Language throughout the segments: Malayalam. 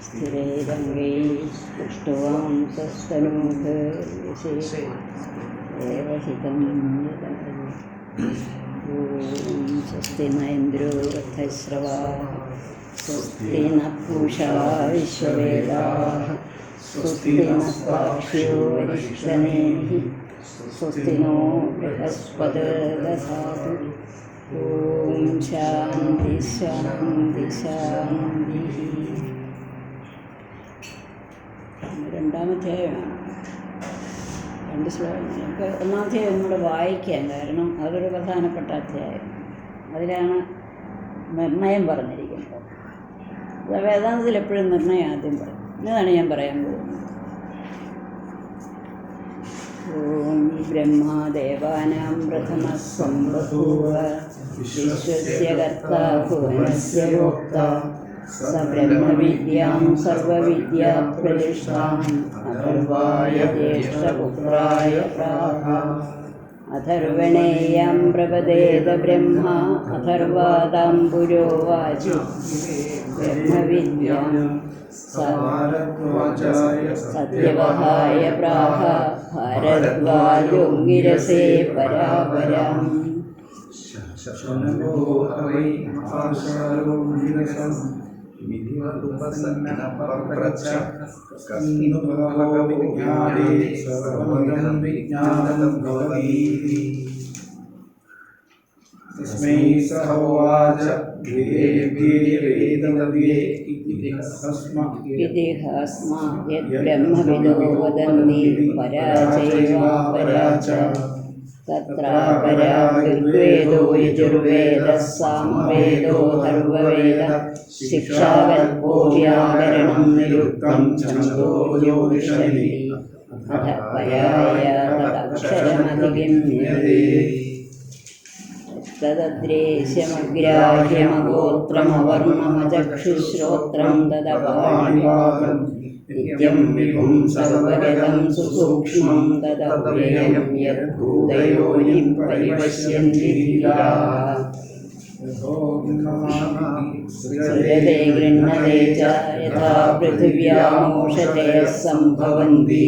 സ്ഥിരൈരംഗൈ ദൃഷ്ടുവാം സസ്തനൂത് ദേവഹിതം സ്വസ്തി ന ഇന്ദ്രോ വൃദ്ധശ്രവാः സ്വസ്തി ന പൂഷാ വിശ്വവേദാः സ്വസ്തി നസ്താക്ഷ്യോ അരിഷ്ടനേഃ സ്വസ്തി നോ ബൃഹസ്പതിർദധാതു. ഓം ശാന്തി ശാന്തി ശാന്തി. രണ്ടാമധ്യായമാണ്. 2 ശ്ലോകം. നമുക്ക് ഒന്നാമധ്യായം ഒന്നുകൂടെ വായിക്കാം, കാരണം അതൊരു പ്രധാനപ്പെട്ട അധ്യായം. അതിലാണ് നിർണയം പറഞ്ഞിരിക്കുന്നത്. വേദാന്തത്തിൽ എപ്പോഴും നിർണയം ആദ്യം പറയും. ഇതാണ് ഞാൻ പറയാൻ പോകുന്നത്. ഓം ബ്രഹ്മാദേവാനാം പ്രഥമഃ സംബഭൂവ വിശ്വസ്യ കർത്താ ഭുവനസ്യ ഭോക്ത സ ബ്രഹ്മവിദ്യാം സർവവിദ്യാപ്രതിഷ്ഠാം അഥർവായ ജ്യേഷ്ഠപുത്രായ പ്രാഹ അഥർവണേയം പ്രപദേത ബ്രഹ്മ അഥർവാദാംബുരോവാച ബ്രഹ്മവിദ്യാം സത്യവഹായ പ്രാഹ ഭാരദ്വാജോങ്കിരസേ പരാപരം. തസ്മൈ സ ഉവാച വിദേഹാസ്മാ യദ്ബ്രഹ്മവിദോ വദന്തി പരാചൈവാപരാ ച തത്രാപരാ ഋഗ്വേദോ യജുർവേദഃ സാമവേദോഥർവവേദഃ ശിക്ഷാകൽപ്പോ വ്യാകരണം നിരുക്തം ഛന്ദോ ജ്യോതിഷമിതി അധഃ പരായ തദക്ഷരമധിഗമ്യതേ. തദദ്രേശ്യമഗ്രാഹ്യമഗോത്രമവർണമചക്ഷുശ്രോത്രം തദപാണിപാദം നിത്യം വിഭും സർവഗതം സുസൂക്ഷ്മം തദവ്യയം യദ്ഭൂതയോനിം പരിപശ്യന്തി ധീരാഃ. സൃജതേ ഗൃഹ്ണതേ ച യഥാ പൃഥിവ്യാമോഷതയഃ സംഭവന്തി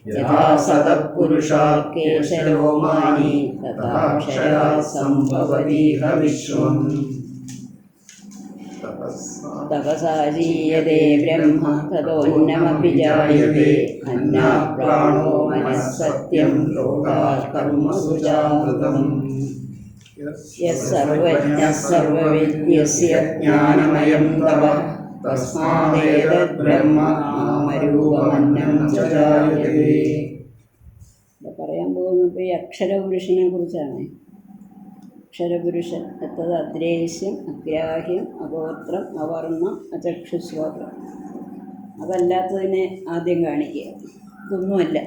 യഥാ സതഃ പുരുഷാः കേശരോമാനി തഥാ ക്ഷരാ സംഭവതീഹ വിശ്വം. തപസാ ജീയതേ ബ്രഹ്മ തതോന്നമപി ജായതേ അന്നാത് പ്രാണോ മനഃ സത്യം ലോകാത് കർമ്മസു ജാഗൃതം. യസ്സർവജ്ഞഃ സർവവിദ്യസ്യ ജ്ഞാനമയം തപഃ തസ്മാദേതദ് ബ്രഹ്മ നാമരൂപമന്നം ച ജായതേ. പറയാൻ പോകുന്നത് ഈ അക്ഷരപുരുഷനെ കുറിച്ചാണ്. അക്ഷരപുരുഷൻ എത്തത് അദ്രേശ്യം അഗ്രാഹ്യം അഗോത്രം അവർണം അചക്ഷുശ്രോത്രം. അതല്ലാത്തതിനെ ആദ്യം കാണിക്കുക. ഇതൊന്നുമല്ല.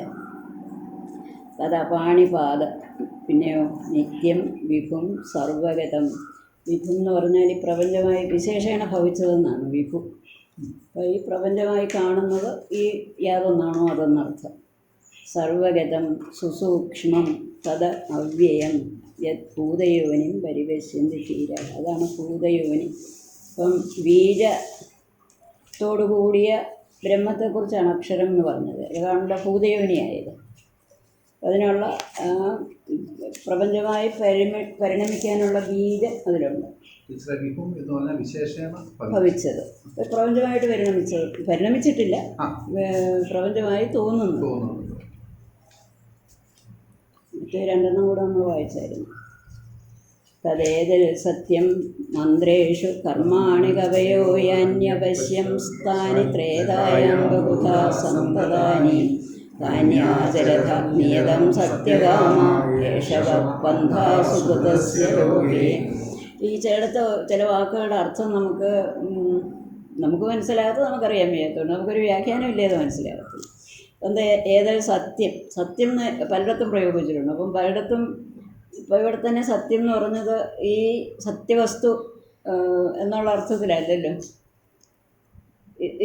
തദപാണിപാദം. പിന്നെയോ നിത്യം വിഭും സർവഗതം. വിഭു എന്ന് പറഞ്ഞാൽ ഈ പ്രപഞ്ചമായി വിശേഷേണ ഭവിച്ചതെന്നാണ് വിഭു. അപ്പോൾ ഈ പ്രപഞ്ചമായി കാണുന്നത് ഈ യാതൊന്നാണോ അതെന്നർത്ഥം. സർവഗതം സുസൂക്ഷ്മം തത് അവ്യയം യത് ഭൂതയോനിം പരിപശ്യന്തി ധീര. അതാണ് ഭൂതയോനി. അപ്പം ബീജത്തോടുകൂടിയ ബ്രഹ്മത്തെക്കുറിച്ചാണ് അക്ഷരം എന്ന് പറഞ്ഞത്. ഏതാണല്ലോ ഭൂതയോനിയായത്. അതിനുള്ള പ്രപഞ്ചമായി പരിണമിക്കാനുള്ള ബീജം അതിലുണ്ട്. ഭവിച്ചത് പ്രപഞ്ചമായിട്ട് പരിണമിച്ചിട്ടില്ല, പ്രപഞ്ചമായി തോന്നുന്നു. മറ്റേ 2 കൂടെ നമ്മൾ വായിച്ചായിരുന്നു. തദേതൽ സത്യം മന്ത്രേഷു കർമാണി കവയോ യാന്യപശ്യം സ്ഥാനി ത്രേതായാം ബഹുധാ സമ്പദാനി കാന്യാചരഥ നിയതം സത്യകാമ കേശവപന്ഥാസു കൃതസ്യ ലോകേ. ഈ ചില വാക്കുകളുടെ അർത്ഥം നമുക്ക് മനസ്സിലാകാത്തത് നമുക്കറിയാൻ വയ്യാത്തതുകൊണ്ട് നമുക്കൊരു വ്യാഖ്യാനം ഇല്ലേ അത് മനസ്സിലാകത്തില്ല. എന്താ ഏതൊരു സത്യം എന്ന് പലയിടത്തും പ്രയോഗിച്ചിട്ടുണ്ട്. അപ്പം പലയിടത്തും ഇപ്പോൾ ഇവിടെ തന്നെ സത്യം എന്ന് പറഞ്ഞത് ഈ സത്യവസ്തു എന്നുള്ള അർത്ഥത്തിലല്ലല്ലോ.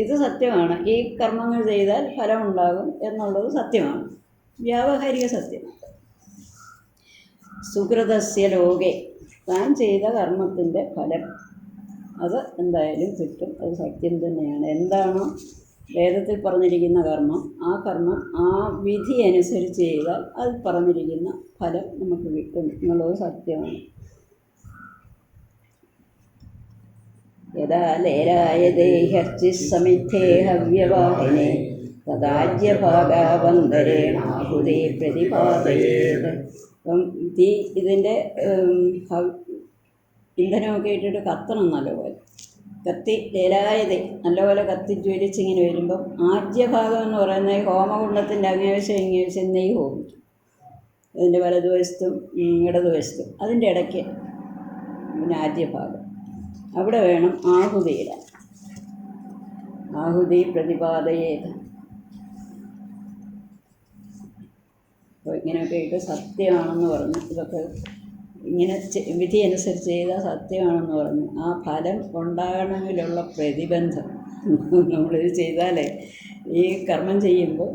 ഇത് സത്യമാണ്, ഈ കർമ്മങ്ങൾ ചെയ്താൽ ഫലമുണ്ടാകും എന്നുള്ളത് സത്യമാണ്, വ്യാവഹാരിക സത്യം. സുകൃതസ്യ ലോകെ താൻ ചെയ്ത കർമ്മത്തിൻ്റെ ഫലം അത് എന്തായാലും കിട്ടും. അത് സത്യം തന്നെയാണ്. എന്താണോ വേദത്തിൽ പറഞ്ഞിരിക്കുന്ന കർമ്മം, ആ കർമ്മം ആ വിധി അനുസരിച്ച് ചെയ്താൽ അത് പറഞ്ഞിരിക്കുന്ന ഫലം നമുക്ക് കിട്ടും എന്നുള്ളത് സത്യമാണ്. യഥാ ലേരായതേ ഹർച്ചിസ്സമിദ്ധേ ഹവ്യവാഹിനേ തദാജ്യഭാഗാവന്തരേണാഹുതേ പ്രതിപാദയേത്. അപ്പം ഇതിൻ്റെ ഇന്ധനമൊക്കെ ഇട്ടിട്ട് കത്തണം നല്ലപോലെ. കത്തി ലേലായതേ നല്ലപോലെ കത്തി ജ്വലിച്ചിങ്ങനെ വരുമ്പം ആജ്യഭാഗം എന്ന് പറയുന്നത് ഹോമകുണ്ടത്തിൻ്റെ അങ്ങേവശം ഇങ്ങേവശം നെയ്യ് ഹോമിക്കും. അതിൻ്റെ വലതുവശത്തും ഇടതുവശത്തും അതിൻ്റെ ഇടയ്ക്ക് പിന്നെ ആജ്യഭാഗം അവിടെ വേണം ആഹുതിയിടാൻ. ആഹുതി പ്രതിപാദയേത്. അപ്പോൾ ഇങ്ങനെയൊക്കെ ഇട്ട് സത്യമാണെന്ന് പറഞ്ഞു. ഇതൊക്കെ ഇങ്ങനെ വിധി അനുസരിച്ച് ചെയ്താൽ സത്യമാണെന്ന് പറഞ്ഞു. ആ ഫലം ഉണ്ടാകണമെങ്കിലുള്ള പ്രതിബന്ധം നമ്മളിത് ചെയ്താലേ ഈ കർമ്മം ചെയ്യുമ്പോൾ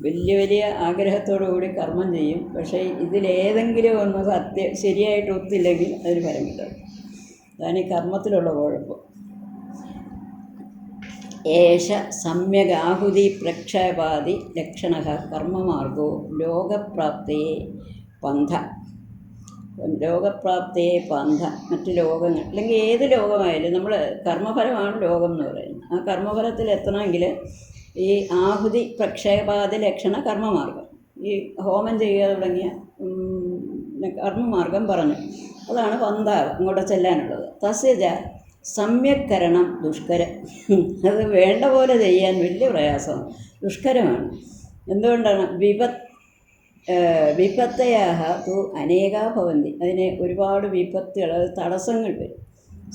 വലിയ വലിയ ആഗ്രഹത്തോടു കൂടി കർമ്മം ചെയ്യും. പക്ഷേ ഇതിലേതെങ്കിലും ഒന്ന് ശരിയായിട്ട് ഒത്തില്ലെങ്കിൽ അതിന് ഫലം കിട്ടും. അതാണ് ഈ കർമ്മത്തിലുള്ള കുഴപ്പം. ഏഷ സമ്യഗാഹുതി പ്രക്ഷേപാദി ലക്ഷണ കർമ്മമാർഗോ ലോകപ്രാപ്തിയെ പന്ഥ. ലോകപ്രാപ്തിയെ പന്ഥ. മറ്റ് ലോകങ്ങൾ അല്ലെങ്കിൽ ഏത് ലോകമായാലും നമ്മൾ കർമ്മഫലമാണ് ലോകം എന്ന് പറയുന്നത്. ആ കർമ്മഫലത്തിൽ എത്തണമെങ്കിൽ ഈ ആഹുതി പ്രക്ഷേപാദി ലക്ഷണ കർമ്മമാർഗം, ഈ ഹോമം ചെയ്യുക തുടങ്ങിയ കർമ്മമാർഗം പറഞ്ഞു. അതാണ് പന്ഥാവ് ഇങ്ങോട്ട് ചെല്ലാനുള്ളത്. തസ്യജ സമ്യക്കരണം ദുഷ്കരം. അത് വേണ്ട പോലെ ചെയ്യാൻ വലിയ പ്രയാസമാണ്, ദുഷ്കരമാണ്. എന്തുകൊണ്ടാണ്? വിപത്തയാഹ തു അനേകാ ഭവന്തി. അതിന് ഒരുപാട് വിപത്തുകൾ, തടസ്സങ്ങൾ വരും.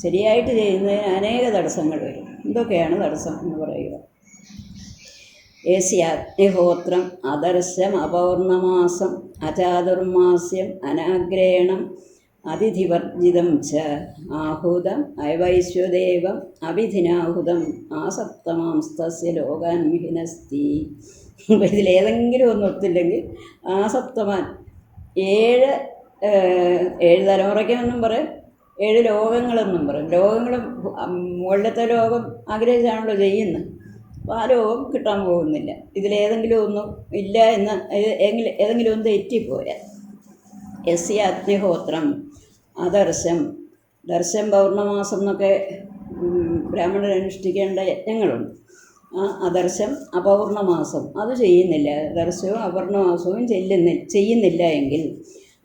ശരിയായിട്ട് ചെയ്യുന്നതിന് അനേക തടസ്സങ്ങൾ വരും. എന്തൊക്കെയാണ് തടസ്സം എന്ന് പറയുക? ഏസ്യാഗ്നിഹോത്രം അദർശം അപൗർണമാസം അചാതുർമാസ്യം അനാഗ്രേണം അതിഥിവർജിതം ച ആഹൂതം അയവൈശ്വദേവം അവിധിനാഹുതം ആസപ്തമാംസ്തസ്യ ലോകാൻഹിനസ്തി. ഇതിലേതെങ്കിലും ഒന്നും ഒത്തില്ലെങ്കിൽ ആസപ്തമാൻ, ഏഴ് തലമുറയ്ക്കെന്നും പറയും, 7 ലോകങ്ങളെന്നും പറയും. ലോകങ്ങളും മുകളിലത്തെ ലോകം ആഗ്രഹിച്ചാണല്ലോ ചെയ്യുന്നത്. അപ്പോൾ ആ ലോകം കിട്ടാൻ പോകുന്നില്ല. ഇതിലേതെങ്കിലും ഒന്നും ഇല്ല എന്ന് ഏതെങ്കിലും ഒന്ന് തെറ്റിപ്പോയാൽ. യസ്യ അഗ്നിഹോത്രം അദർശം, ദർശം പൗർണമാസം എന്നൊക്കെ ബ്രാഹ്മണർ അനുഷ്ഠിക്കേണ്ട യജ്ഞങ്ങളുണ്ട്. ആ അദർശം അപൗർണമാസം അത് ചെയ്യുന്നില്ല, ദർശവും അപൗർണമാസവും ചെയ്യുന്നില്ല എങ്കിൽ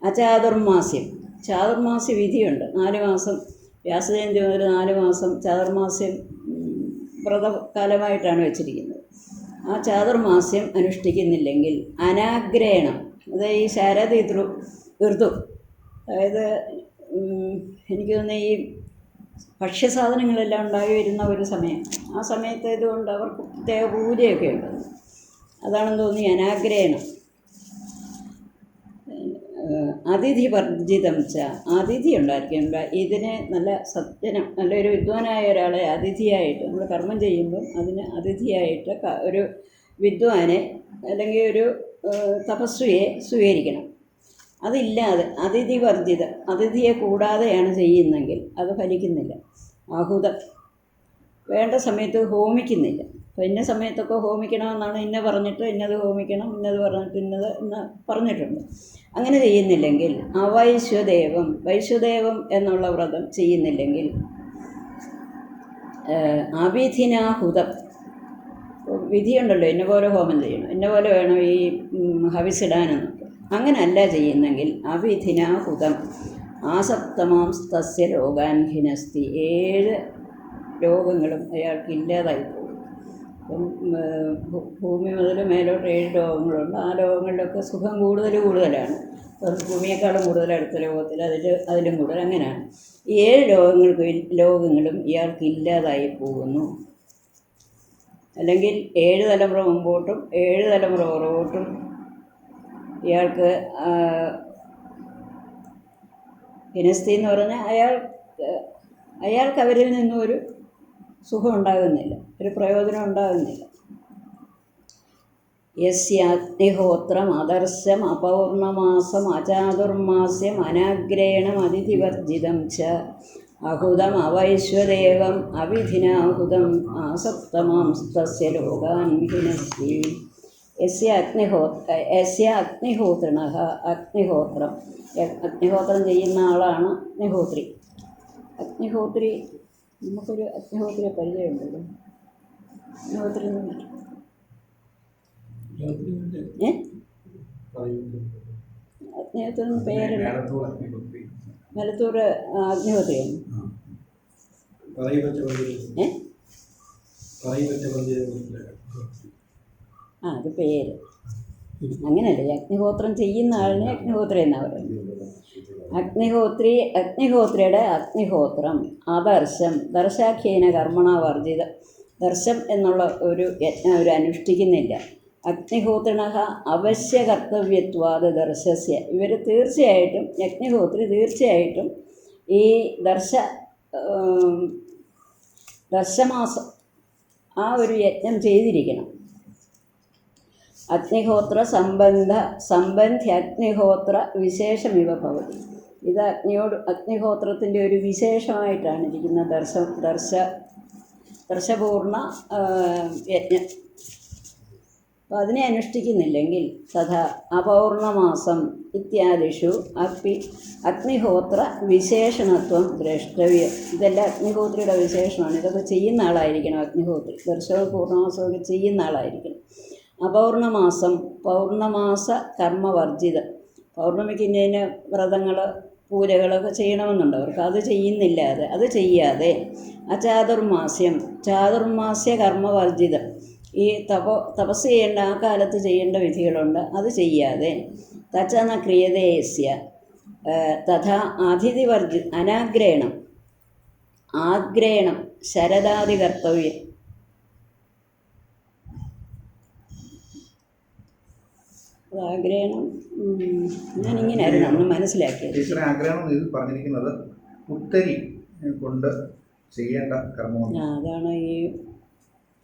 അചാതുർമാസ്യം, ചാതുർമാസ്യ വിധിയുണ്ട്. 4 മാസം വ്യാസജയന്തി മുതൽ 4 മാസം ചാതുർമാസ്യം വ്രതകാലമായിട്ടാണ് വെച്ചിരിക്കുന്നത്. ആ ചാതുർമാസ്യം അനുഷ്ഠിക്കുന്നില്ലെങ്കിൽ അനാഗ്രേണം, അതായത് ഈ ശരത് ഋതു, അതായത് എനിക്ക് തോന്നുന്നു ഈ ഭക്ഷ്യസാധനങ്ങളെല്ലാം ഉണ്ടായി വരുന്ന ഒരു സമയം, ആ സമയത്ത് ഇതുകൊണ്ട് അവർക്ക് പ്രത്യേക പൂജയൊക്കെ ഉണ്ട്. അതാണെന്ന് തോന്നി അനാഗ്രേണം. അതിഥി വർജിതം ച, അതിഥി ഉണ്ടായിരിക്കില്ല. ഇതിന് നല്ല സജ്ജനം, നല്ലൊരു വിദ്വാനായ ഒരാളെ അതിഥിയായിട്ട് നമ്മൾ കർമ്മം ചെയ്യുമ്പോൾ അതിന് അതിഥിയായിട്ട് ഒരു വിദ്വാനെ അല്ലെങ്കിൽ ഒരു തപസ്വിയെ സ്വീകരിക്കണം. അതില്ലാതെ അതിഥി വർജിതം, അതിഥിയെ കൂടാതെയാണ് ചെയ്യുന്നെങ്കിൽ അത് ഫലിക്കുന്നില്ല. ആഹുതം വേണ്ട സമയത്ത് ഹോമിക്കുന്നില്ല. അപ്പോൾ ഇന്ന സമയത്തൊക്കെ ഹോമിക്കണമെന്നാണ് ഇന്ന പറഞ്ഞിട്ട് ഇന്നത് ഹോമിക്കണം, ഇന്നത് പറഞ്ഞിട്ട് ഇന്നത് എന്ന് പറഞ്ഞിട്ടുണ്ട്. അങ്ങനെ ചെയ്യുന്നില്ലെങ്കിൽ അവൈശ്വദേവം, വൈശ്വദേവം എന്നുള്ള വ്രതം ചെയ്യുന്നില്ലെങ്കിൽ അവിധിനാഹുതം, വിധിയുണ്ടല്ലോ ഇന്ന പോലെ ഹോമം ചെയ്യണം, ഇന്ന പോലെ വേണം ഈ ഹവിസിടാനെന്നൊക്കെ. അങ്ങനല്ല ചെയ്യുന്നെങ്കിൽ അവിധിനാഹുതം ആസപ്തമാംസ്തസ്യ ലോകാൻഹിനസ്തി. 7 ലോകങ്ങളും അയാൾക്ക് ഇല്ലാതായി പോകും. അപ്പം ഭൂമി മുതൽ മേലോട്ട് 7 ലോകങ്ങളുണ്ട്. ആ ലോകങ്ങളിലൊക്കെ സുഖം കൂടുതലാണ്. ഭൂമിയേക്കാളും കൂടുതൽ അടുത്ത ലോകത്തിൽ അതിലും കൂടുതൽ, അങ്ങനെയാണ്. 7 ലോകങ്ങളും ഇയാൾക്ക് ഇല്ലാതായി പോകുന്നു. അല്ലെങ്കിൽ 7 തലമുറ മുമ്പോട്ടും 7 തലമുറ പുറകോട്ടും ഇയാൾക്ക് ഹിനസ്തി എന്ന് പറഞ്ഞാൽ അയാൾക്ക് അവരിൽ നിന്നും ഒരു സുഖം ഉണ്ടാകുന്നില്ല, ഒരു പ്രയോജനം ഉണ്ടാകുന്നില്ല. യസ്യാഗ്നിഹോത്രം അദർശം അപൗർണമാസം അചാതുർമാസ്യം അനാഗ്രേണം അതിഥിവർജിതം ച അഹുതം അവൈശ്വദേവം അവിധിനാഹുതം ആസപ്തമാം തസ്യ ലോകാൻ വിനശ്തി. യസ്യ അഗ്നിഹോത്രിണഃ അഗ്നിഹോത്രം ചെയ്യുന്ന ആളാണ് അഗ്നിഹോത്രി. അഗ്നിഹോത്രി നമുക്കൊരു അഗ്നിഹോത്രിയെ പരിചയമുണ്ടല്ലോ. അഗ്നിഹോത്രി അഗ്നിഹോത്രി പേരല്ല, മലത്തൂർ അഗ്നിഹോത്രിയാണ്. അത് പേര് അങ്ങനെയല്ലേ. അഗ്നിഹോത്രം ചെയ്യുന്ന ആളിനെ അഗ്നിഹോത്രി എന്നാണ് പറയുന്നത്. അഗ്നിഹോത്രിയുടെ അഗ്നിഹോത്രം ആദർശം ദർശാഖ്യേന കർമ്മണ വർജിത. ദർശം എന്നുള്ള ഒരു യജ്ഞം അവർ അനുഷ്ഠിക്കുന്നില്ല. അഗ്നിഹോത്രിണഃ അവശ്യ കർത്തവ്യത്വാത് ദർശസ്യ. ഇവർ തീർച്ചയായിട്ടും അഗ്നിഹോത്രി തീർച്ചയായിട്ടും ഈ ദർശമാസം ആ ഒരു യജ്ഞം ചെയ്തിരിക്കണം. അഗ്നിഹോത്ര സംബന്ധ്യഗ്നിഹോത്ര വിശേഷമിവ ഭവതി. ഇത് അഗ്നിഹോത്രത്തിൻ്റെ ഒരു വിശേഷമായിട്ടാണ് ഇരിക്കുന്ന ദർശപൂർണ യജ്ഞം. അപ്പോൾ അതിനെ അനുഷ്ഠിക്കുന്നില്ലെങ്കിൽ തഥാ അപൗർണമാസം ഇത്യാദിഷു അഗ്നിഹോത്ര വിശേഷണത്വം ദ്രഷ്ടവ്യം. ഇതെല്ലാം അഗ്നിഹോത്രിയുടെ വിശേഷമാണ്. ഇതൊക്കെ ചെയ്യുന്ന ആളായിരിക്കണം അഗ്നിഹോത്രി. ദർശനവും പൂർണ്ണമാസമൊക്കെ ചെയ്യുന്ന ആളായിരിക്കണം. അപൗർണമാസം പൗർണമാസ കർമ്മവർജിതം. പൗർണമിക്ക് ഇന്ന വ്രതങ്ങൾ പൂജകളൊക്കെ ചെയ്യണമെന്നുണ്ട് അവർക്ക്. അത് ചെയ്യാതെ ചാതുർമാസ്യ കർമ്മവർജിതം. ഈ തപസ് ചെയ്യേണ്ട ആ കാലത്ത് ചെയ്യേണ്ട വിധികളുണ്ട്, അത് ചെയ്യാതെ തച്ചന ക്രിയതേസ്യ തഥാ ആഗ്രേണം ശരദാദി കർത്തവ്യം. ആഗ്രഹണം ഞാനിങ്ങനെയായിരുന്നു അന്ന് മനസ്സിലാക്കിയത്. ആഗ്രഹം ഇതിൽ പറഞ്ഞിരിക്കുന്നത് ഉത്തരി കൊണ്ട് ചെയ്യേണ്ട കർമ്മം. അതാണ് ഈ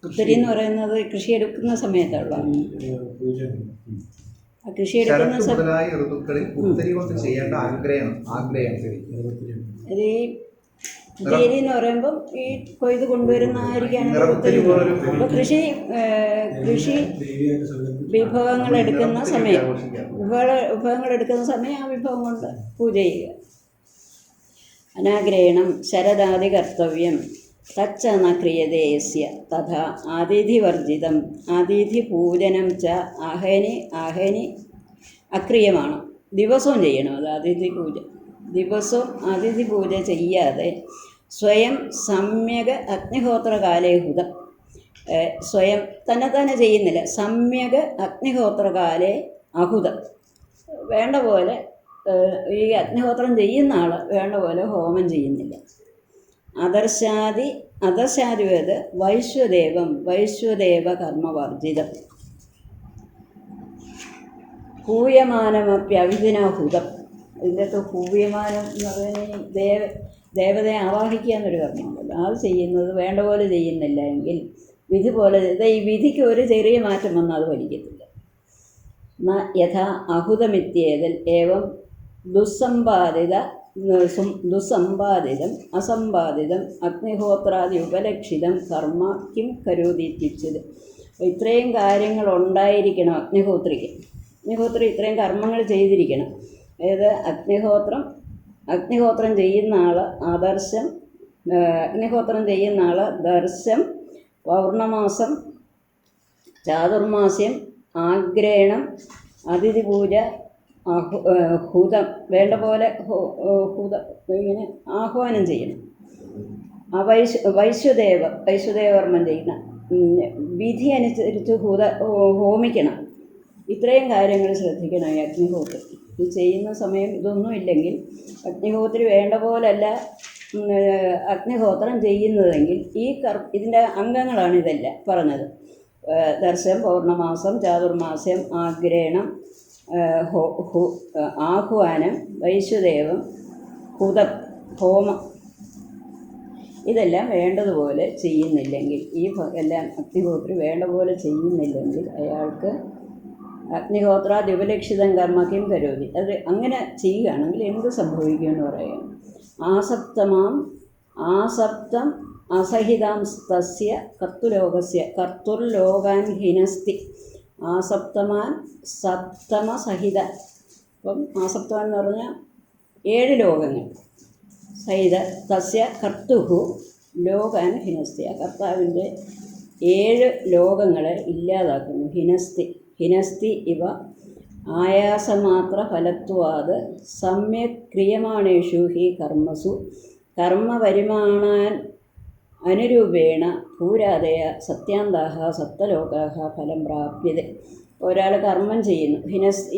ഉത്തരി എന്ന് പറയുന്നത് കൃഷി എടുക്കുന്ന സമയത്തുള്ള കൃഷി എടുക്കുന്ന ഋതുക്കളിൽ ഉത്തരി കൊണ്ട് ചെയ്യേണ്ട ആഗ്രഹം. അത് ഈ ഉത്തരി എന്ന് പറയുമ്പം ഈ കൊയ്ത് കൊണ്ടുവരുന്ന ആയിരിക്കാണ് ഉത്തരി. അപ്പോൾ കൃഷി വിഭവങ്ങൾ എടുക്കുന്ന സമയം ആ വിഭവം കൊണ്ട് പൂജ ചെയ്യുക. അനാഗ്രഹണം ശരദാദി കർത്തവ്യം തച്ച ന ക്രിയതേസ്യ തഥാ അതിഥിവർജിതം. അതിഥിപൂജനം ച ആഹേനി അക്രിയമാണ്. ദിവസവും ചെയ്യണം അത് അതിഥി പൂജ. ദിവസവും അതിഥി പൂജ ചെയ്യാതെ സ്വയം സമ്യക് അഗ്നിഹോത്രകാലേ ഹുതം. സ്വയം തന്നെ ചെയ്യുന്നില്ല. സമ്യക് അഗ്നിഹോത്രകാലേ അഹുതം. വേണ്ട പോലെ ഈ അഗ്നിഹോത്രം ചെയ്യുന്ന ആൾ വേണ്ട പോലെ ഹോമം ചെയ്യുന്നില്ല. അദർശാദിവേത് വൈശ്വദേവ കർമ്മവർജിതം. ഹൂയമാനമപ്യവിധിനാഹുതം. ഇതിൻ്റെ ഹൂയമാനം എന്ന് പറയുന്നത് ദേവതയെ ആവാഹിക്കുക എന്നൊരു കർമ്മമുണ്ടല്ലോ. അത് ചെയ്യുന്നത് വേണ്ട പോലെ ചെയ്യുന്നില്ല എങ്കിൽ വിധി പോലെ ഈ വിധിക്ക് ഒരു ചെറിയ മാറ്റം വന്നാൽ അത് ഫലിക്കത്തില്ല. യഥാ അഹുതമിത്യേതൽ ഏവം ദുസ്സമ്പാദിതം അസമ്പാദിതം അഗ്നിഹോത്രാദി ഉപലക്ഷിതം കർമ്മ കിം കരോതീത്യുച്യതേ. ഇത്രയും കാര്യങ്ങൾ ഉണ്ടായിരിക്കണം അഗ്നിഹോത്രിക്ക്. അഗ്നിഹോത്രി ഇത്രയും കർമ്മങ്ങൾ ചെയ്തിരിക്കണം. അതായത് അഗ്നിഹോത്രം ചെയ്യുന്ന ആൾ ആദർശം, അഗ്നിഹോത്രം ചെയ്യുന്ന ആൾ ദർശം, പൗർണമാസം, ചാതുർമാസ്യം, ആഗ്രഹണം, അതിഥി പൂജ, ഹുതം വേണ്ട പോലെ ഇങ്ങനെ ആഹ്വാനം ചെയ്യണം. വൈശ്വദേവർമ്മം ചെയ്യണം. വിധി അനുസരിച്ച് ഹോമിക്കണം. ഇത്രയും കാര്യങ്ങൾ ശ്രദ്ധിക്കണം ഈ അഗ്നിഹോത്രി. ഇത് ചെയ്യുന്ന സമയം ഇതൊന്നും ഇല്ലെങ്കിൽ അഗ്നിഹോത്രി വേണ്ട പോലല്ല അഗ്നിഹോത്രം ചെയ്യുന്നതെങ്കിൽ ഇതിൻ്റെ അംഗങ്ങളാണ് ഇതെല്ലാം പറഞ്ഞത്. ദർശനം, പൗർണമാസം, ചാതുർമാസ്യം, ആഗ്രഹണം, ആഹ്വാനം, വൈശ്വദേവം, ഹുതം, ഹോമം, ഇതെല്ലാം വേണ്ടതുപോലെ ചെയ്യുന്നില്ലെങ്കിൽ, ഈ എല്ലാം അഗ്നിഹോത്രി വേണ്ട പോലെ ചെയ്യുന്നില്ലെങ്കിൽ അയാൾക്ക് അഗ്നിഹോത്രാദ് ഉപലക്ഷിതം കർമ്മ കിം കരോതി. അത് അങ്ങനെ ചെയ്യുകയാണെങ്കിൽ എന്ത് സംഭവിക്കുമെന്ന് പറയാം. ആസപ്തം അസഹിതാം തസ്യ കർത്തുലോകസ്യ കർത്തുർലോകാൻ ഹിനസ്തി. ആസപ്തമാൻ സപ്തമസഹിത. അപ്പം ആസപ്തമാൻ എന്ന് പറഞ്ഞാൽ 7 ലോകങ്ങൾ സഹിത തസ്യ കർത്തുഹു ലോകാൻ ഹിനസ്തി. ആ കർത്താവിൻ്റെ 7 ലോകങ്ങളെ ഇല്ലാതാക്കുന്നു. ഹിനസ്തി ഇവ ആയാസമാത്ര ഫലത്വാത് സമ്യക് ക്രിയമാണേഷു ഹി കർമ്മസു കർമ്മപരിമാണാൻ അനുരൂപേണ ഭൂരാതയ സത്യാന്താഹ സപ്തലോകാഹ ഫലം പ്രാപ്യത. ഒരാൾ കർമ്മം ചെയ്യുന്നു,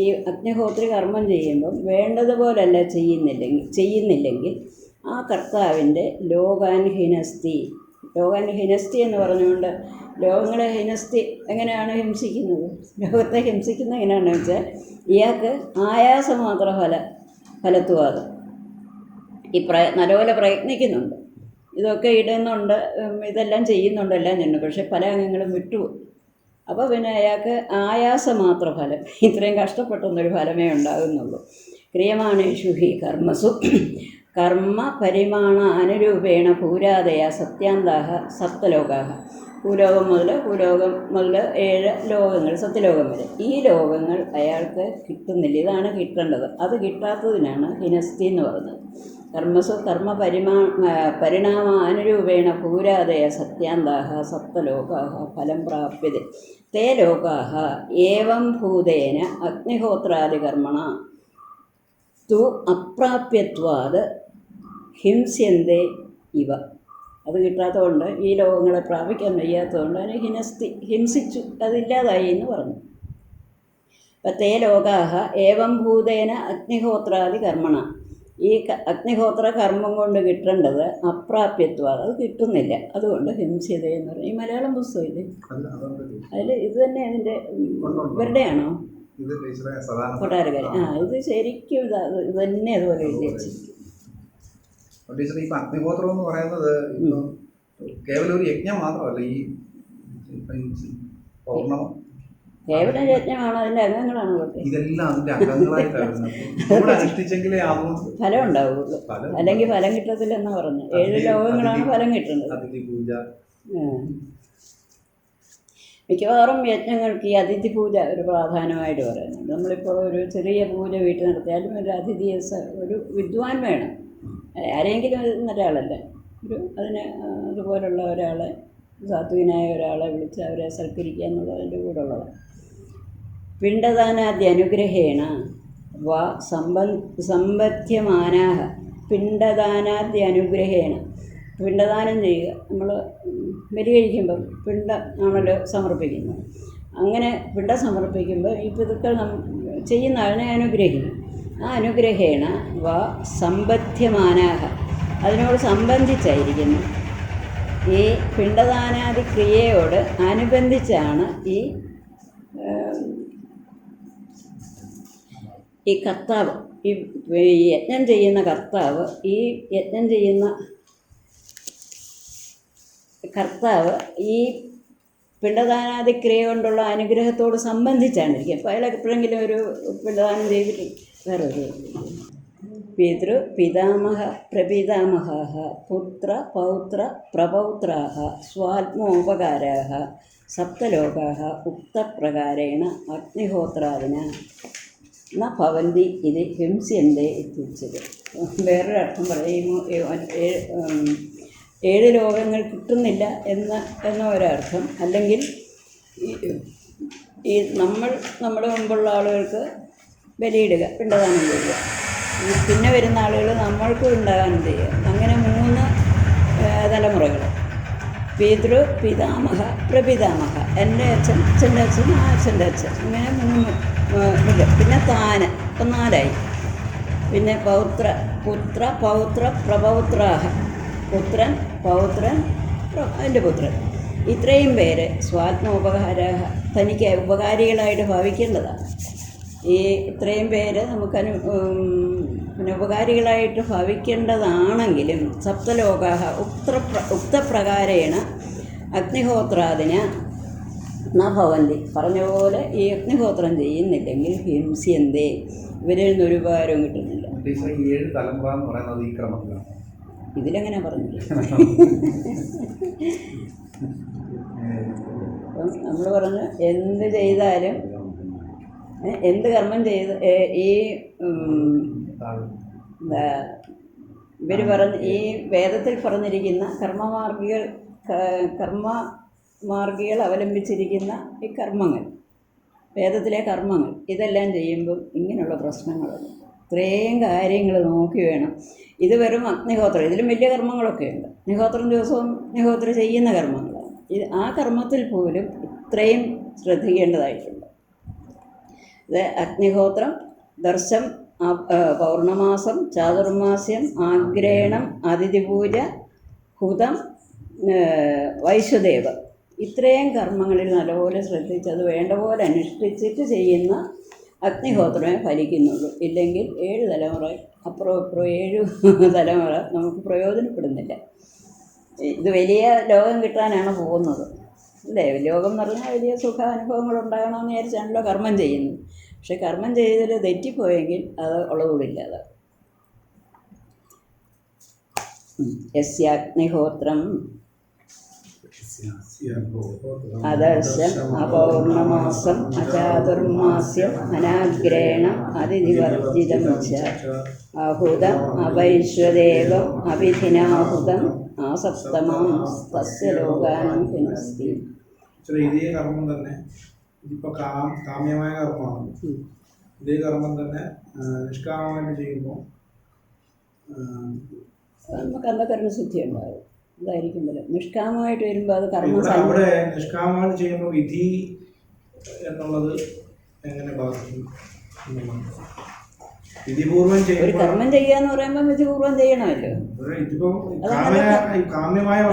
ഈ അഗ്നിഹോത്രി കർമ്മം ചെയ്യുമ്പം വേണ്ടതുപോലല്ല ചെയ്യുന്നില്ലെങ്കിൽ ആ കർത്താവിൻ്റെ ലോകാൻ ഹിനസ്തി എന്ന് പറഞ്ഞുകൊണ്ട് ലോകങ്ങളെ എങ്ങനെയാണ് ഹിംസിക്കുന്നത്? ലോകത്തെ ഹിംസിക്കുന്നത് എങ്ങനെയാണെന്ന് വെച്ചാൽ ഇയാൾക്ക് ആയാസമാത്ര ഫലത്വാദം. നല്ലപോലെ പ്രയത്നിക്കുന്നുണ്ട്, ഇതൊക്കെ ഇടുന്നുണ്ട്, ഇതെല്ലാം ചെയ്യുന്നുണ്ട്, എല്ലാം ചെയ്യുന്നു, പക്ഷേ പല അംഗങ്ങളും വിട്ടുപോകും. അപ്പോൾ പിന്നെ അയാൾക്ക് ആയാസമാത്ര ഫലം, ഇത്രയും കഷ്ടപ്പെട്ടൊന്നൊരു ഫലമേ ഉണ്ടാകുന്നുള്ളൂ. ക്രിയമാണേഷു ഹി കർമ്മസു കർമ്മ പരിമാണ അനുരൂപേണ ഭൂരാതയ സത്യാന്താഹ സപ്തലോകാഹ. ഭൂലോകം മുതൽ 7 ലോകങ്ങൾ, സത്യലോകം വരെ. ഈ ലോകങ്ങൾ അയാൾക്ക് കിട്ടുന്നില്ല. ഇതാണ് കിട്ടേണ്ടത്. അത് കിട്ടാത്തതിനാണ് ഹിനസ്തി എന്ന് പറയുന്നത്. കർമ്മസു കർമ്മ പരിണാമ അനുരൂപേണ ഭൂരാതയ സത്യാന്താഹ സപ്തലോകാഹ ഫലം പ്രാപ്യത. തേ ലോകാഹ ഏവം ഭൂതേന അഗ്നിഹോത്രാദികർമ്മണ തു അപ്രാപ്യത്വാത് ഹിംസ്യന്തേ ഇവ. അത് കിട്ടാത്തതുകൊണ്ട്, ഈ ലോകങ്ങളെ പ്രാപിക്കാൻ വയ്യാത്തതുകൊണ്ട് അതിനെ ഹിംസിച്ചു, അതില്ലാതായി എന്ന് പറഞ്ഞു. അപ്പം തേ ലോകാഹ ഏവം ഭൂതേന അഗ്നിഹോത്രാദി കർമ്മണ. ഈ അഗ്നിഹോത്ര കർമ്മം കൊണ്ട് കിട്ടേണ്ടത് അപ്രാപ്യത്വം, അത് കിട്ടുന്നില്ല, അതുകൊണ്ട് ഹിംസ്യത എന്ന് പറയും. ഈ മലയാളം പുസ്തകമില്ലേ, അതിൽ ഇത് തന്നെ അതിൻ്റെ ഇവരുടെയാണോ? കൊട്ടാരക്കാർ. ഇത് ശരിക്കും ഇത് തന്നെ അതുപോലെ എഴുതിച്ചിരിക്കും. ഇപ്പം അഗ്നിഹോത്രം എന്ന് പറയുന്നത് കേവലം ഒരു യജ്ഞം മാത്രമല്ല, ഈ പൗർണമം കേവലം യജ്ഞമാണ്, അതിൻ്റെ അംഗങ്ങളാണ്. ഇതെല്ലാം അതിൻ്റെ അംഗങ്ങളായിട്ടാണ് അനുഷ്ഠിച്ചെങ്കിലേ ആകും ഫലം ഉണ്ടാവുള്ളൂ, അല്ലെങ്കിൽ ഫലം കിട്ടത്തില്ലെന്ന് പറഞ്ഞു. 7 ലോകങ്ങളാണ് ഫലം കിട്ടുന്നത്. അതിഥി പൂജ, മിക്കവാറും യജ്ഞങ്ങൾക്ക് ഈ അതിഥി പൂജ ഒരു പ്രാധാന്യമായിട്ട് പറയുന്നുണ്ട്. നമ്മളിപ്പോൾ ഒരു ചെറിയ പൂജ വീട്ടിൽ നടത്തിയാലും ഒരു അതിഥിയെ ഒരു വിദ്വാൻ വേണം, ആരെങ്കിലും ഒരാളല്ല, അതുപോലുള്ള ഒരാളെ, സാത്വികനായ ഒരാളെ വിളിച്ച് അവരെ സൽക്കരിക്കുക എന്നുള്ളതിൻ്റെ കൂടെ ഉള്ളതാണ്. പിണ്ടദാനാദ്യ അനുഗ്രഹേണ വാ സമ്പദ്യമാനാഹ. പിണ്ടദാനാദ്യ അനുഗ്രഹേണ, പിണ്ടദാനം ചെയ്യുക. നമ്മൾ ബലി കഴിക്കുമ്പം ആണല്ലോ സമർപ്പിക്കുന്നത്. അങ്ങനെ പിണ്ടം സമർപ്പിക്കുമ്പോൾ ഈ പിതൃക്കൾ ചെയ്യുന്ന ആളിനെ അനുഗ്രഹിക്കും. ആ അനുഗ്രഹേണ വാ സമ്പദ്യമാനാഹ, അതിനോട് സംബന്ധിച്ചായിരിക്കുന്നു. ഈ പിണ്ടദാനാദി ക്രിയയോട് അനുബന്ധിച്ചാണ് ഈ കർത്താവ്, ഈ യജ്ഞം ചെയ്യുന്ന കർത്താവ്, ഈ യജ്ഞം ചെയ്യുന്ന കർത്താവ് ഈ പിണ്ടദാനാദി ക്രിയ കൊണ്ടുള്ള അനുഗ്രഹത്തോട് സംബന്ധിച്ചാണ് ഇരിക്കുക. അപ്പോൾ അയാൾ എപ്പോഴെങ്കിലും ഒരു പിണ്ടദാനം ചെയ്തിട്ട് വേറെ ഒരു പിതൃപിതാമഹ പ്രപിതാമഹാः പുത്ര പൗത്ര പ്രപൗത്രാः സ്വാത്മോപകാരാः സപ്തലോകാः ഉക്തപ്രകാരേണ അഗ്നിഹോത്രാദിന ന ഭവന്തി ഇത് ഹിംസ്യന്തേ ഇത്യുച്യത്തെ. വേറൊരർത്ഥം പറയുമോ, 7 ലോകങ്ങൾ കിട്ടുന്നില്ല എന്ന ഒരർത്ഥം. അല്ലെങ്കിൽ ഈ നമ്മുടെ മുമ്പുള്ള ആളുകൾക്ക് ബലിയിടുക, പിണ്ടദാനം ചെയ്യുക, പിന്നെ വരുന്ന ആളുകൾ നമ്മൾക്ക് ഉണ്ടാകാനും ചെയ്യുക. അങ്ങനെ 3 തലമുറകൾ, പിതാമഹ പ്രപിതാമഹ, എൻ്റെ അച്ഛൻ, അച്ഛൻ്റെ അച്ഛൻ, ആ അച്ഛൻ്റെ അച്ഛൻ, അങ്ങനെ 3 പിന്നെ ഇപ്പം 4ആയി. പിന്നെ പുത്ര പൗത്ര പ്രപൗത്രാഹ, പുത്രൻ പൗത്രൻ അതിൻ്റെ പുത്രൻ, ഇത്രയും പേര് സ്വാത്മോപകാരാഹ, തനിക്ക് ഉപകാരികളായിട്ട് ഭാവിക്കേണ്ടതാണ്. ഈ ഇത്രയും പേര് നമുക്ക് പിന്നെ ഉപകാരികളായിട്ട് ഭവിക്കേണ്ടതാണെങ്കിലും സപ്തലോകാഹ ഉക്തപ്രകാരേണ അഗ്നിഹോത്രാദിന ന ഭവന്തി പറഞ്ഞ പോലെ ഈ അഗ്നിഹോത്രം ചെയ്യുന്നില്ലെങ്കിൽ ഹിംസ്യന്തേ, ഇവരിൽ നിന്ന് ഒരു ഉപകാരവും കിട്ടുന്നില്ല. ടീച്ചറെ ഈ 7 തലമുറ എന്ന് പറയുന്നത് ഈ ക്രമത്തിലാണ്. ഇതിലെങ്ങനെ പറഞ്ഞില്ല. അപ്പം നമ്മൾ പറഞ്ഞു എന്ത് ചെയ്താലും എന്ത് കർമ്മം ചെയ്ത് ഈ ഇവർ പറഞ്ഞ് ഈ വേദത്തിൽ പറഞ്ഞിരിക്കുന്ന കർമ്മമാർഗികൾ അവലംബിച്ചിരിക്കുന്ന ഈ കർമ്മങ്ങൾ, വേദത്തിലെ കർമ്മങ്ങൾ ഇതെല്ലാം ചെയ്യുമ്പം ഇങ്ങനെയുള്ള പ്രശ്നങ്ങളുണ്ട്. ഇത്രയും കാര്യങ്ങൾ നോക്കി വേണം. ഇത് വെറും അഗ്നിഹോത്രം, ഇതിലും വലിയ കർമ്മങ്ങളൊക്കെ ഉണ്ട്. അഗ്നിഹോത്രം ദിവസവും അഗ്നിഹോത്രം ചെയ്യുന്ന കർമ്മങ്ങളാണ്. ആ കർമ്മത്തിൽ പോലും ഇത്രയും ശ്രദ്ധിക്കേണ്ടതായിട്ടുണ്ട്. ഇത് അഗ്നിഹോത്രം, ദർശം, പൗർണമാസം, ചാതുർമാസ്യം, ആഗ്രഹണം, അതിഥിപൂജ, ഹുതം, വൈശ്വദേവ, ഇത്രയും കർമ്മങ്ങളിൽ നല്ലപോലെ ശ്രദ്ധിച്ച് അത് വേണ്ട പോലെ അനുഷ്ഠിച്ചിട്ട് ചെയ്യുന്ന അഗ്നിഹോത്രമേ ഫലിക്കുന്നുള്ളൂ. ഇല്ലെങ്കിൽ 7 തലമുറ അപ്പുറം ഇപ്പുറം 7 തലമുറ നമുക്ക് പ്രയോജനപ്പെടുന്നില്ല. ഇത് വലിയ ലോകം കിട്ടാനാണ് പോകുന്നത് അല്ലേ? ലോകം എന്ന് പറഞ്ഞാൽ വലിയ സുഖാനുഭവങ്ങൾ ഉണ്ടാകണമെന്ന് വിചാരിച്ചാണല്ലോ കർമ്മം ചെയ്യുന്നത്. പക്ഷെ കർമ്മം ചെയ്തതിൽ തെറ്റിപ്പോയെങ്കിൽ അത് ഉള്ളതുകൂടില്ലാതെ. യസ്യാഗ്നിഹോത്രം അദർശം അപൗർണമാസം അചാതുർമാസ്യം അനാഗ്രേണം അതിഥിവർജിതം ച ആഹുതം അവൈശ്വദേവം അവിധിനാഹുതം ആസപ്തമാം തസ്യ ലോകാനം ഹിനസ്തി. ഇതേ കർമ്മം തന്നെ ഇതിപ്പോൾ കാമ്യമായ കർമ്മമാണ്. ഇതേ കർമ്മം തന്നെ നിഷ്കാമമായിട്ട് ചെയ്യുമ്പോൾ നമുക്ക് അന്ധകരണശുദ്ധി ഉണ്ടാകും. ഇതായിരിക്കും ബലം. നിഷ്കാമമായിട്ട് വരുമ്പോൾ അത് കർമ്മം അവിടെ നിഷ്കാമമായിട്ട് ചെയ്യുമ്പോൾ വിധി എന്നുള്ളത് എങ്ങനെ ബാധിക്കും? വിധിപൂർവം ഒരു ചെയ്യുമ്പോൾ കർമ്മം ചെയ്യാന്ന് പറയുമ്പോൾ വിധിപൂർവം ചെയ്യണമല്ലോ.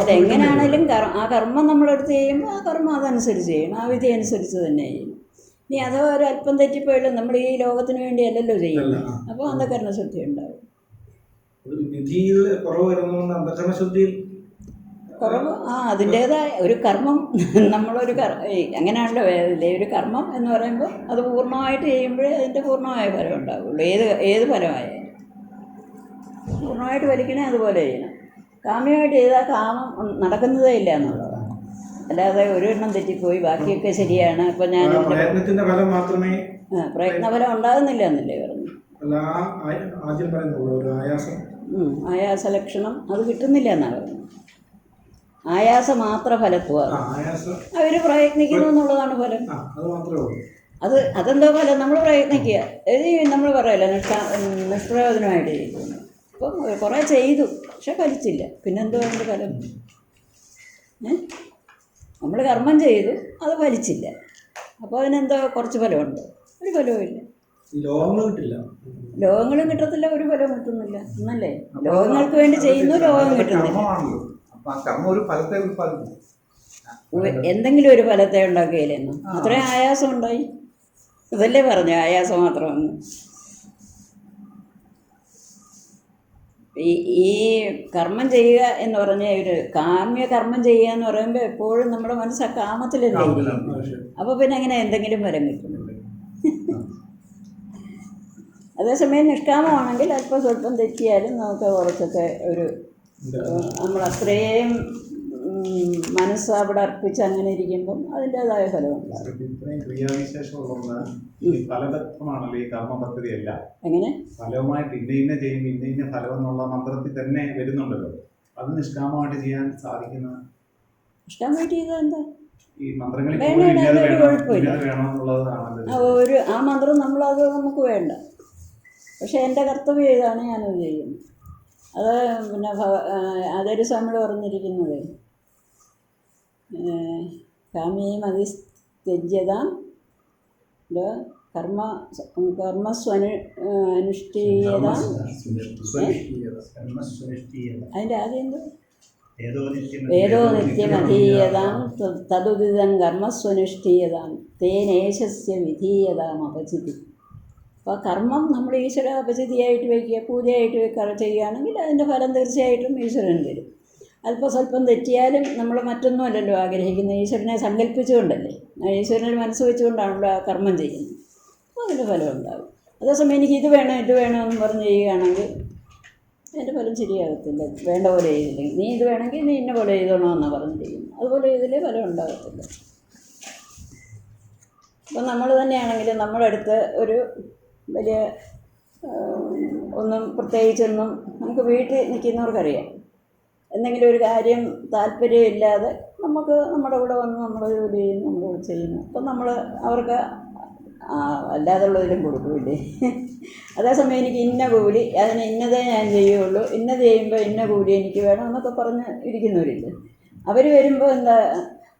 അതെങ്ങനെയാണേലും ആ കർമ്മം നമ്മളെടുത്ത് ചെയ്യുമ്പോൾ ആ കർമ്മം അതനുസരിച്ച് ചെയ്യണം, ആ വിധി അനുസരിച്ച് തന്നെ ചെയ്യണം. ഇനി അഥവാ ഒരു അല്പം തെറ്റിപ്പോയാലും നമ്മൾ ഈ ലോകത്തിന് വേണ്ടിയല്ലല്ലോ ചെയ്യുന്നത്. അപ്പോൾ അന്ധകരണശുദ്ധി ഉണ്ടാവും. വിധിയിൽ കുറവ് വരുന്നതുകൊണ്ട് അന്ധകരണശുദ്ധിയിൽ കുറവ് അതിൻ്റേതായ ഒരു കർമ്മം നമ്മളൊരു അങ്ങനെയാണല്ലോ വേദത്തിലെ ഒരു കർമ്മം എന്ന് പറയുമ്പോൾ അത് പൂർണ്ണമായിട്ട് ചെയ്യുമ്പോഴേ അതിൻ്റെ പൂർണ്ണമായ ഫലം ഉണ്ടാവുള്ളൂ. ഏത് ഫലമായാലും പൂർണ്ണമായിട്ട് വലിക്കണേ അതുപോലെ ചെയ്യണം. കാമ്യമായിട്ട് ചെയ്താൽ കാമം നടക്കുന്നതേ ഇല്ല എന്നുള്ളതാണ്. അല്ലാതെ ഒരു എണ്ണം തെറ്റിപ്പോയി ബാക്കിയൊക്കെ ശരിയാണ്. ഇപ്പം ഞാൻ പ്രയത്നത്തിൻ്റെ ഫലം മാത്രമേ പ്രയത്നഫലം ഉണ്ടാകുന്നില്ല എന്നല്ലേ പറഞ്ഞു. ആദ്യം പറയുന്നുള്ളൂ ഒരു ആയാസ ലക്ഷണം അത് കിട്ടുന്നില്ല എന്നാണ് പറഞ്ഞത്. ആയാസമാത്ര ഫലത്വം, അവർ പ്രയത്നിക്കുന്നു എന്നുള്ളതാണ് ഫലം. അതെന്തോ ഫലം? നമ്മൾ പ്രയത്നിക്കുക. നമ്മൾ പറയല്ലോ നിഷ്പ്രയോജനമായിട്ട് ചെയ്യുന്നു. ഇപ്പം കുറേ ചെയ്തു പക്ഷെ ഫലിച്ചില്ല, പിന്നെന്തോ അതിൻ്റെ ഫലം? നമ്മൾ കർമ്മം ചെയ്തു അത് ഫലിച്ചില്ല, അപ്പോൾ അതിനെന്തോ കുറച്ച് ഫലമുണ്ട്? ഒരു ഫലവും ഇല്ല. ലോകങ്ങളും കിട്ടത്തില്ല, ഒരു ഫലവും കിട്ടുന്നില്ല എന്നല്ലേ? ലോകങ്ങൾക്ക് വേണ്ടി ചെയ്യുന്നു, ലോകം കിട്ടുന്നില്ല. എന്തെങ്കിലും ഒരു ഫലത്തെ ഉണ്ടാക്കുകയില്ലെന്നു അത്രയും ആയാസം ഉണ്ടായി. ഇതല്ലേ പറഞ്ഞു ആയാസം മാത്രമെന്ന്. ഈ കർമ്മം ചെയ്യുക എന്ന് പറഞ്ഞാൽ ഒരു കാമ്യ കർമ്മം ചെയ്യുക എന്ന് പറയുമ്പോൾ എപ്പോഴും നമ്മുടെ മനസ്സ് ആ കാമത്തിലല്ലേ. അപ്പോൾ പിന്നെ അങ്ങനെ എന്തെങ്കിലും ഫലം കിട്ടും. അതേസമയം നിഷ്കാമമാണെങ്കിൽ അല്പം സ്വല്പം തെറ്റിയാലും നമുക്ക് കുറച്ചൊക്കെ ഒരു നമ്മളത്രയും മനസ്സ് അവിടെ അർപ്പിച്ച് അങ്ങനെ ഇരിക്കുമ്പം അതിൻ്റെതായ ഫലമുണ്ടാകും. ഫലതത്വമാണല്ലോ ഈ കർമ്മ പദ്ധതിയല്ല. എങ്ങനെ ഫലവുമായിട്ട് ഇന്ന ചെയ്യുമ്പോൾ ഇന്ന ഫലം എന്നുള്ള മന്ത്രത്തിൽ തന്നെ വരുന്നുണ്ടല്ലോ. അത് നിഷ്കാമമായിട്ട് ചെയ്യാൻ സാധിക്കുന്ന നിഷ്കാമമായിട്ട് ചെയ്താൽ എന്താ ഈ മന്ത്രങ്ങളിൽ ഒരു ആ മന്ത്രം നമ്മളത് നമുക്ക് വേണ്ട. പക്ഷെ എൻ്റെ കർത്തവ്യം ഇതാണ്, ഞാനത് ചെയ്യുന്നു. അത് പിന്നെ അതൊരു സ്വാമികൾ പറഞ്ഞിരിക്കുന്നത് കാമ്യേയം അതിത്യജ്യതാം കർമ്മസ്വനുഷ്ഠീയതാം. അതിൻ്റെ ആദ്യം എന്തോ വേദോ നിത്യമധീയതാം തതുദിതം കർമ്മസ്വനുഷ്ഠീയതാം തേനേശസ്യ വിധീയതാം അപചിതി. അപ്പോൾ കർമ്മം നമ്മൾ ഈശ്വര അപചിതിയായിട്ട് വയ്ക്കുക, പൂജയായിട്ട് ചെയ്യുകയാണെങ്കിൽ അതിൻ്റെ ഫലം തീർച്ചയായിട്ടും ഈശ്വരൻ തരും. അല്പം സ്വല്പം തെറ്റിയാലും നമ്മൾ മറ്റൊന്നുമല്ലല്ലോ ആഗ്രഹിക്കുന്നത്, ഈശ്വരനെ സങ്കല്പിച്ചുകൊണ്ടല്ലേ. ഈശ്വരൻ്റെ മനസ്സ് വെച്ചുകൊണ്ടാണല്ലോ ആ കർമ്മം ചെയ്യുന്നത്. അപ്പോൾ അതിൻ്റെ ഫലം ഉണ്ടാകും. അതേസമയം എനിക്ക് ഇത് വേണം എന്നും പറഞ്ഞ് ചെയ്യുകയാണെങ്കിൽ അതിൻ്റെ ഫലം ശരിയാകത്തില്ല. വേണ്ട പോലെ ചെയ്തില്ലെങ്കിൽ, നീ ഇത് വേണമെങ്കിൽ നീ ഇന്ന പോലെ ചെയ്തോണമെന്നാണ് പറഞ്ഞിരിക്കുന്നത്. അതുപോലെ ചെയ്തില്ലേ ഫലം ഉണ്ടാകത്തില്ല. അപ്പം നമ്മൾ തന്നെയാണെങ്കിലും നമ്മുടെ അടുത്ത് ഒരു വലിയ ഒന്നും പ്രത്യേകിച്ചൊന്നും നമുക്ക് വീട്ടിൽ നിൽക്കുന്നവർക്കറിയാം. എന്തെങ്കിലും ഒരു കാര്യം താല്പര്യമില്ലാതെ നമുക്ക് നമ്മുടെ കൂടെ വന്ന് നമ്മൾ ജോലി ചെയ്യുന്നു, നമ്മൾ ചെയ്യുന്നു. അപ്പം നമ്മൾ അവർക്ക് അല്ലാതുള്ളതിലും കൊടുക്കില്ലേ. അതേസമയം എനിക്ക് ഇന്ന കൂലി, അതിന് ഇന്നതേ ഞാൻ ചെയ്യുള്ളൂ, ഇന്നത് ചെയ്യുമ്പോൾ ഇന്ന കൂലി എനിക്ക് വേണം എന്നൊക്കെ പറഞ്ഞ് ഇരിക്കുന്നവരില്ലേ. അവർ വരുമ്പോൾ എന്താ,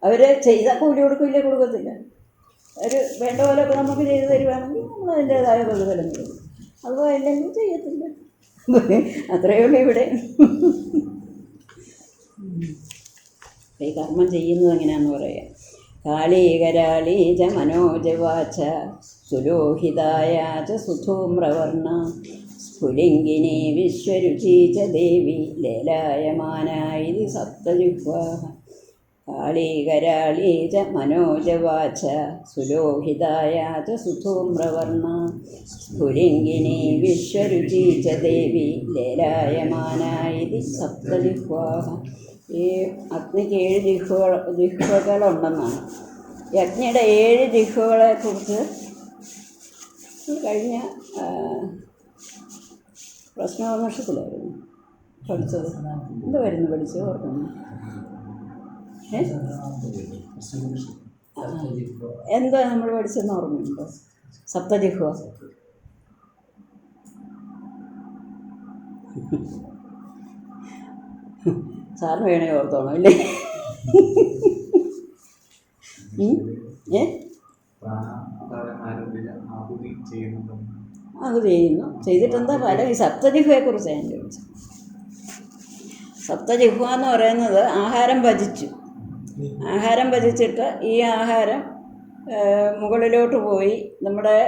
അവർ ചെയ്താൽ കൂലി കൊടുക്കില്ലേ? കൊടുക്കത്തില്ല. ഒരു വേണ്ട പോലെയൊക്കെ നമുക്ക് ചെയ്ത് തരുവാണെങ്കിൽ നമ്മൾ അതിൻ്റേതായ പ്രതിഫലം ചെയ്യും. അതുപോലെ അല്ലെങ്കിൽ ചെയ്യത്തില്ല. അത്രയേ ഉള്ളൂ ഇവിടെ. ഈ കർമ്മം ചെയ്യുന്നത് എങ്ങനെയാണെന്ന് പറയാം. കാളീകരാളീ ച മനോജവാച സുലോഹിതായ ച സുധൂമ്രവർണ സ്ഫുലിംഗിനി വിശ്വരുചി ച ദേവി ലേലായമാനായി സപ്തജിഹ്വാഃ. കാളീകരാളീ ച മനോജവാച സുലോഹിതായ ച സുധൂമ്രവർണ സ്ഫുലിംഗിനി വിശ്വരുചി ച ദേവി ലേലായമാനായി സപ്തജിഹ്വാഃ. ഈ അഗ്നിക്ക് 7 ജിഹ്വകളുണ്ടെന്നാണ്. ഈ അഗ്നിയുടെ 7 ജിഹ്വകളെക്കുറിച്ച് കഴിഞ്ഞ പ്രശ്നോപനിഷത്തിലായിരുന്നു പഠിച്ചത്. എന്തുവായിരുന്നു പഠിച്ചത് ഓർക്കുന്നു? എന്താ നമ്മൾ പഠിച്ചതെന്ന് ഓർമ്മയുണ്ടോ? സപ്തജിഹ്വ. സാറിന് വേണേ ഓർത്തോണം ഇല്ലേ? അത് ചെയ്യുന്നു. ചെയ്തിട്ടെന്താ ഫലം? ഈ സപ്തജിഹ്വയെക്കുറിച്ച് ഞാൻ ചോദിച്ചു. സപ്തജിഹ്വ എന്ന് പറയുന്നത് ആഹാരം ഭജിച്ചു. ആഹാരം ഭജിച്ചിട്ട് ഈ ആഹാരം മുകളിലോട്ട് പോയി നമ്മുടെ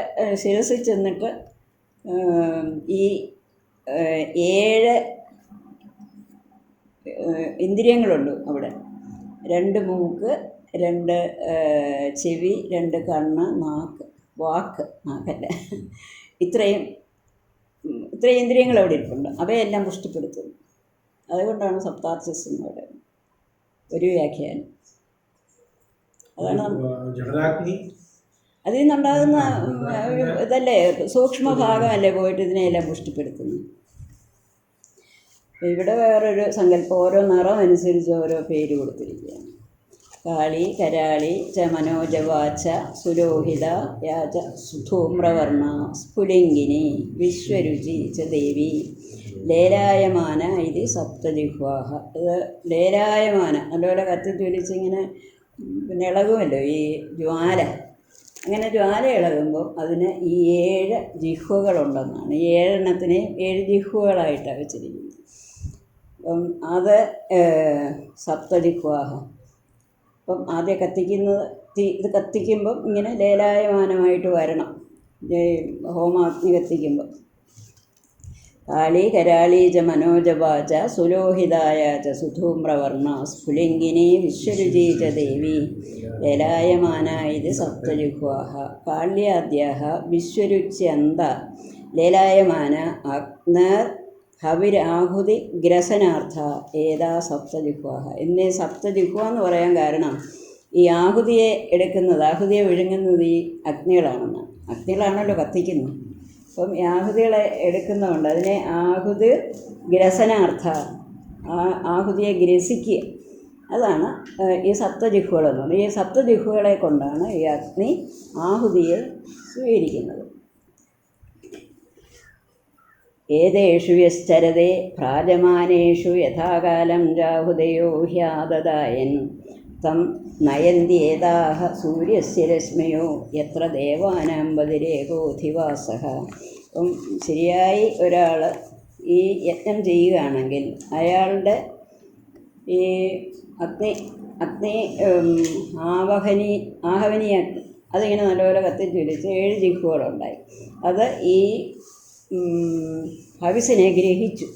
ശിരസിൽ ചെന്നിട്ട് ഈ 7 ഇന്ദ്രിയങ്ങളുണ്ട് അവിടെ. 2 മൂക്ക്, 2 ചെവി, 2 കണ്ണ്, നാക്കല്ല, ഇത്രയും ഇന്ദ്രിയങ്ങൾ അവിടെ ഇരിപ്പുണ്ട്. അവയെല്ലാം പുഷ്ടിപ്പെടുത്തുന്നു. അതുകൊണ്ടാണ് സപ്താർച്ചസ് എന്ന് പറയുന്നത്. ഒരു വ്യാഖ്യാനം അതാണ്. അതിൽ നിന്നുണ്ടാകുന്ന ഇതല്ലേ, സൂക്ഷ്മഭാഗമല്ലേ പോയിട്ട് ഇതിനെയെല്ലാം പുഷ്ടിപ്പെടുത്തുന്നു. ഇവിടെ വേറൊരു സങ്കല്പം, ഓരോ നിറം അനുസരിച്ച് ഓരോ പേര് കൊടുത്തിരിക്കുകയാണ്. കാളി കരാളി ച മനോജവാച സുലോഹിത യാച സുധൂമ്രവർണ സ്ഫുലിംഗിനി വിശ്വരുചി ച ദേവി ലേലായമാന ഇത് സപ്തജിഹ്വാഃ. ഇത് ലേലായമാന, നല്ലപോലെ കത്തിജ്വലിച്ചിങ്ങനെ പിന്നെ ഇളകുമല്ലോ ഈ ജ്വാല. അങ്ങനെ ജ്വാല ഇളകുമ്പോൾ അതിന് ഈ 7 ജിഹ്വകളുണ്ടെന്നാണ്. ഈ 7 7 ജിഹ്വകളായിട്ടാണ് വെച്ചിരിക്കുന്നത്. അപ്പം അത് സപ്തജിഹ്വാഃ. അപ്പം ആദ്യം കത്തിക്കുന്നത് ഇത് കത്തിക്കുമ്പം ഇങ്ങനെ ലേലായമാനമായിട്ട് വരണം. ഹോമാഗ്നി കത്തിക്കുമ്പം കാളി കരാളീ ച മനോജവാച സുലോഹിതായ ച സുധൂമ്രവർണ സ്ഫുലിംഗിനി വിശ്വരുചി ച ദേവി ലേലായമാന ഇത് സപ്തജിഹ്വാഃ. കാള്യാദ്യാഃ വിശ്വരുച്യന്ത ലേലായമാന അഗ്നർ ഹവിരാഹുതി ഗ്രസനാർത്ഥ ഏതാ സപ്തജിഹ്വാഃ. എന്നീ സപ്തജിഹ്വ എന്ന് പറയാൻ കാരണം ഈ ആഹുതിയെ എടുക്കുന്നത്, ആഹുതിയെ വിഴുങ്ങുന്നത് ഈ അഗ്നികളാണെന്ന്. അഗ്നികളാണല്ലോ കത്തിക്കുന്നത്. അപ്പം ഈ ആഹുതികളെ എടുക്കുന്നതുകൊണ്ട് അതിനെ ആഹുതി ഗ്രസനാർത്ഥ, ആഹുതിയെ ഗ്രസിക്കുക. അതാണ് ഈ സപ്തജിഹ്വകളെന്ന് പറയുന്നത്. ഈ സപ്തജിഹ്വകളെ കൊണ്ടാണ് ഈ അഗ്നി ആഹുതിയെ സ്വീകരിക്കുന്നത്. ഏതേഷു യശ്ചരതേ ഭ്രാജമാനേഷു യഥാകാലം രാഹുദയോ ഹ്യാദദായൻ തം നയന്ത്യേതാഹ സൂര്യസ്യ രശ്മയോ യത്ര ദേവാനാം ബദിരേകോധിവാസഃ. അപ്പം ശരിയായി ഒരാൾ ഈ യജ്ഞം ചെയ്യുകയാണെങ്കിൽ അയാളുടെ ഈ അഗ്നി ആഹവനി അഗ്നി അതിങ്ങനെ നല്ലപോലെ കത്തിജ്വലിച്ച് 7 ജിഹ്വകളുണ്ടായി. അത് ഈ ഹവിസിനെ ഗ്രഹിച്ചു.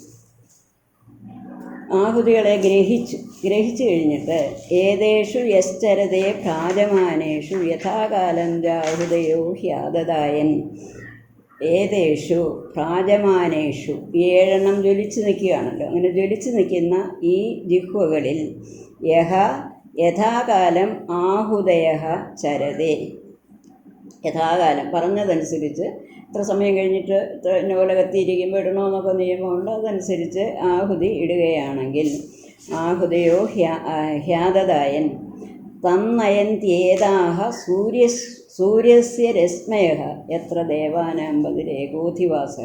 ആഹുതികളെ ഗ്രഹിച്ചു കഴിഞ്ഞിട്ട് ഏതേഷു യശ്ചരതേ ഭ്രാജമാനേഷു യഥാകാലം രാഹുദയോ ഹ്യാദദായൻ. ഏതേഷു ഭ്രാജമാനേഷു 7 ജ്വലിച്ചു നിൽക്കുകയാണല്ലോ. അങ്ങനെ ജ്വലിച്ചു നിൽക്കുന്ന ഈ ജിഹ്വകളിൽ യഥാകാലം ആഹുദയ ചരതേ. യഥാകാലം പറഞ്ഞതനുസരിച്ച് ഇത്ര സമയം കഴിഞ്ഞിട്ട് ഇന്ന പോലെ കത്തിയിരിക്കുമ്പോൾ ഇടണമെന്നൊക്കെ നിയമമുണ്ട്. അതനുസരിച്ച് ആഹുതി ഇടുകയാണെങ്കിൽ ആഹുദയോ ഹ്യാദദായൻ തന്നയന്ത്യേതാഹ സൂര്യസ്യ രശ്മയഃ എത്ര ദേവാനാം ബദിരേകോധിവാസ.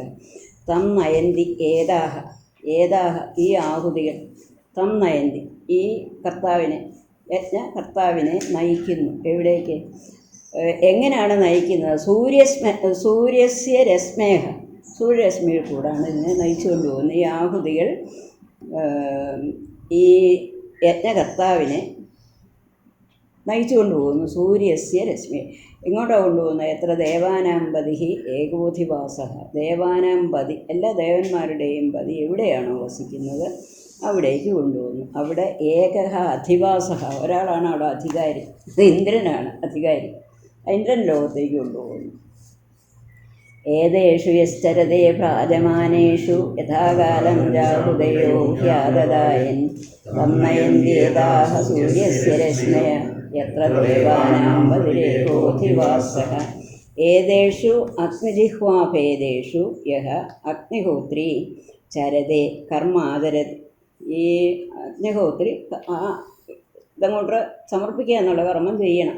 തന്നയന്തി ഏതാഹ ഈ ആഹുതികൾ തന്നയന്തി ഈ കർത്താവിനെ നയിക്കുന്നു. എവിടേക്ക്? എങ്ങനെയാണ് നയിക്കുന്നത്? സൂര്യസ്യ രശ്മേഹ സൂര്യരശ്മിയിൽ കൂടാണ് ഇതിനെ നയിച്ചുകൊണ്ട് പോകുന്നത്. ഈ ആഹുതികൾ ഈ യജ്ഞകർത്താവിനെ നയിച്ചുകൊണ്ട് പോകുന്നു. സൂര്യസ്യ രശ്മി എങ്ങോട്ടാണ് കൊണ്ടുപോകുന്നത്? എത്ര ദേവാനാം പതിഹി ഏകോധിവാസ. ദേവാനാം പതി എല്ലാ ദേവന്മാരുടെയും പതി എവിടെയാണോ വസിക്കുന്നത് അവിടേക്ക് കൊണ്ടുപോകുന്നു. അവിടെ ഏകഹ അധിവാസ ഒരാളാണ് അവിടെ അധികാരി. ഇന്ദ്രനാണ് അധികാരി. ഇന്ദ്രൻ ലോകത്തേക്ക് കൊണ്ടുപോകുന്നു. ഏതേഷു യശ്ചരതേ ഭ്രാജമാനേഷു യഥാകാലം രാഹുദയോ ഹ്യാദദായൻ തന്നയന്ത്യേതാഹ സൂര്യസ്യ രശ്മയ എത്ര ദേവാനാം ബദിരേകോധിവാസഃ. ഏതേഷു അഗ്നിജിഹ്വാഭേദേഷു യഹ അഗ്നിഹോത്രി ചരതേ കർമാചരതി. ഈ അഗ്നിഹോത്രി ഇതങ്ങോട്ട് സമർപ്പിക്കുക എന്നുള്ള കർമ്മം ചെയ്യണം.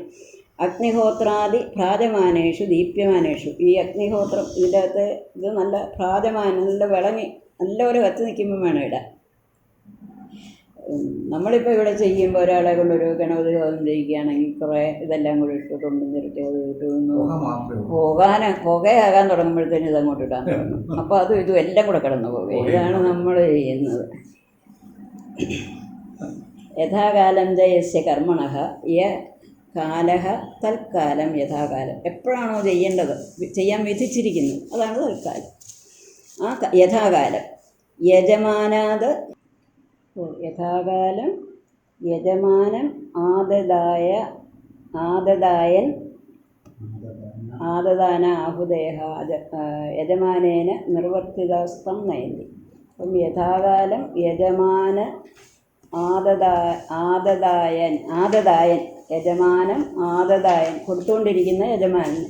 അഗ്നിഹോത്രാദി ഭ്രാജമാനേഷു ദീപ്യമാനേഷു. ഈ അഗ്നിഹോത്രം ഇതിൻ്റെ അകത്ത് ഇത് നല്ല ഭ്രാജമാനം നല്ല വിളങ്ങി നല്ലപോലെ കത്തി നിൽക്കുമ്പോൾ വേണം ഇടാൻ. നമ്മളിപ്പോൾ ഇവിടെ ചെയ്യുമ്പോൾ ഒരാളെ കൊണ്ടൊരു ഗണപതി ഹോമം ചെയ്യിക്കുകയാണെങ്കിൽ കുറേ ഇതെല്ലാം കൂടി ഇട്ടിട്ടുണ്ട് നിരത്തി അത് കിട്ടുന്നു. പുകയാകാൻ തുടങ്ങുമ്പോഴത്തേനും ഇതങ്ങോട്ട് ഇടാൻ തുടങ്ങും. അപ്പോൾ അതും ഇതും എല്ലാം കൂടെ കിടന്നു പോകും. ഇതാണ് നമ്മൾ ചെയ്യുന്നത്. യഥാകാലം ജയസ്യ കർമ്മണഃ കാലഹ തൽക്കാലം യഥാകാലം. എപ്പോഴാണോ ചെയ്യേണ്ടത് ചെയ്യാൻ വിധിച്ചിരിക്കുന്നത് അതാണ് തൽക്കാലം. ആ യഥാകാലം യജമാനാത് യഥാകാലം യജമാനം ആദദാന ആഹുദേഹ യജമാനേന നിർവർത്തിതസ്തം നയന്തി. അപ്പം യഥാകാലം യജമാന ആദദായൻ യജമാനം ആദദായൻ കൊടുത്തുകൊണ്ടിരിക്കുന്ന യജമാനന്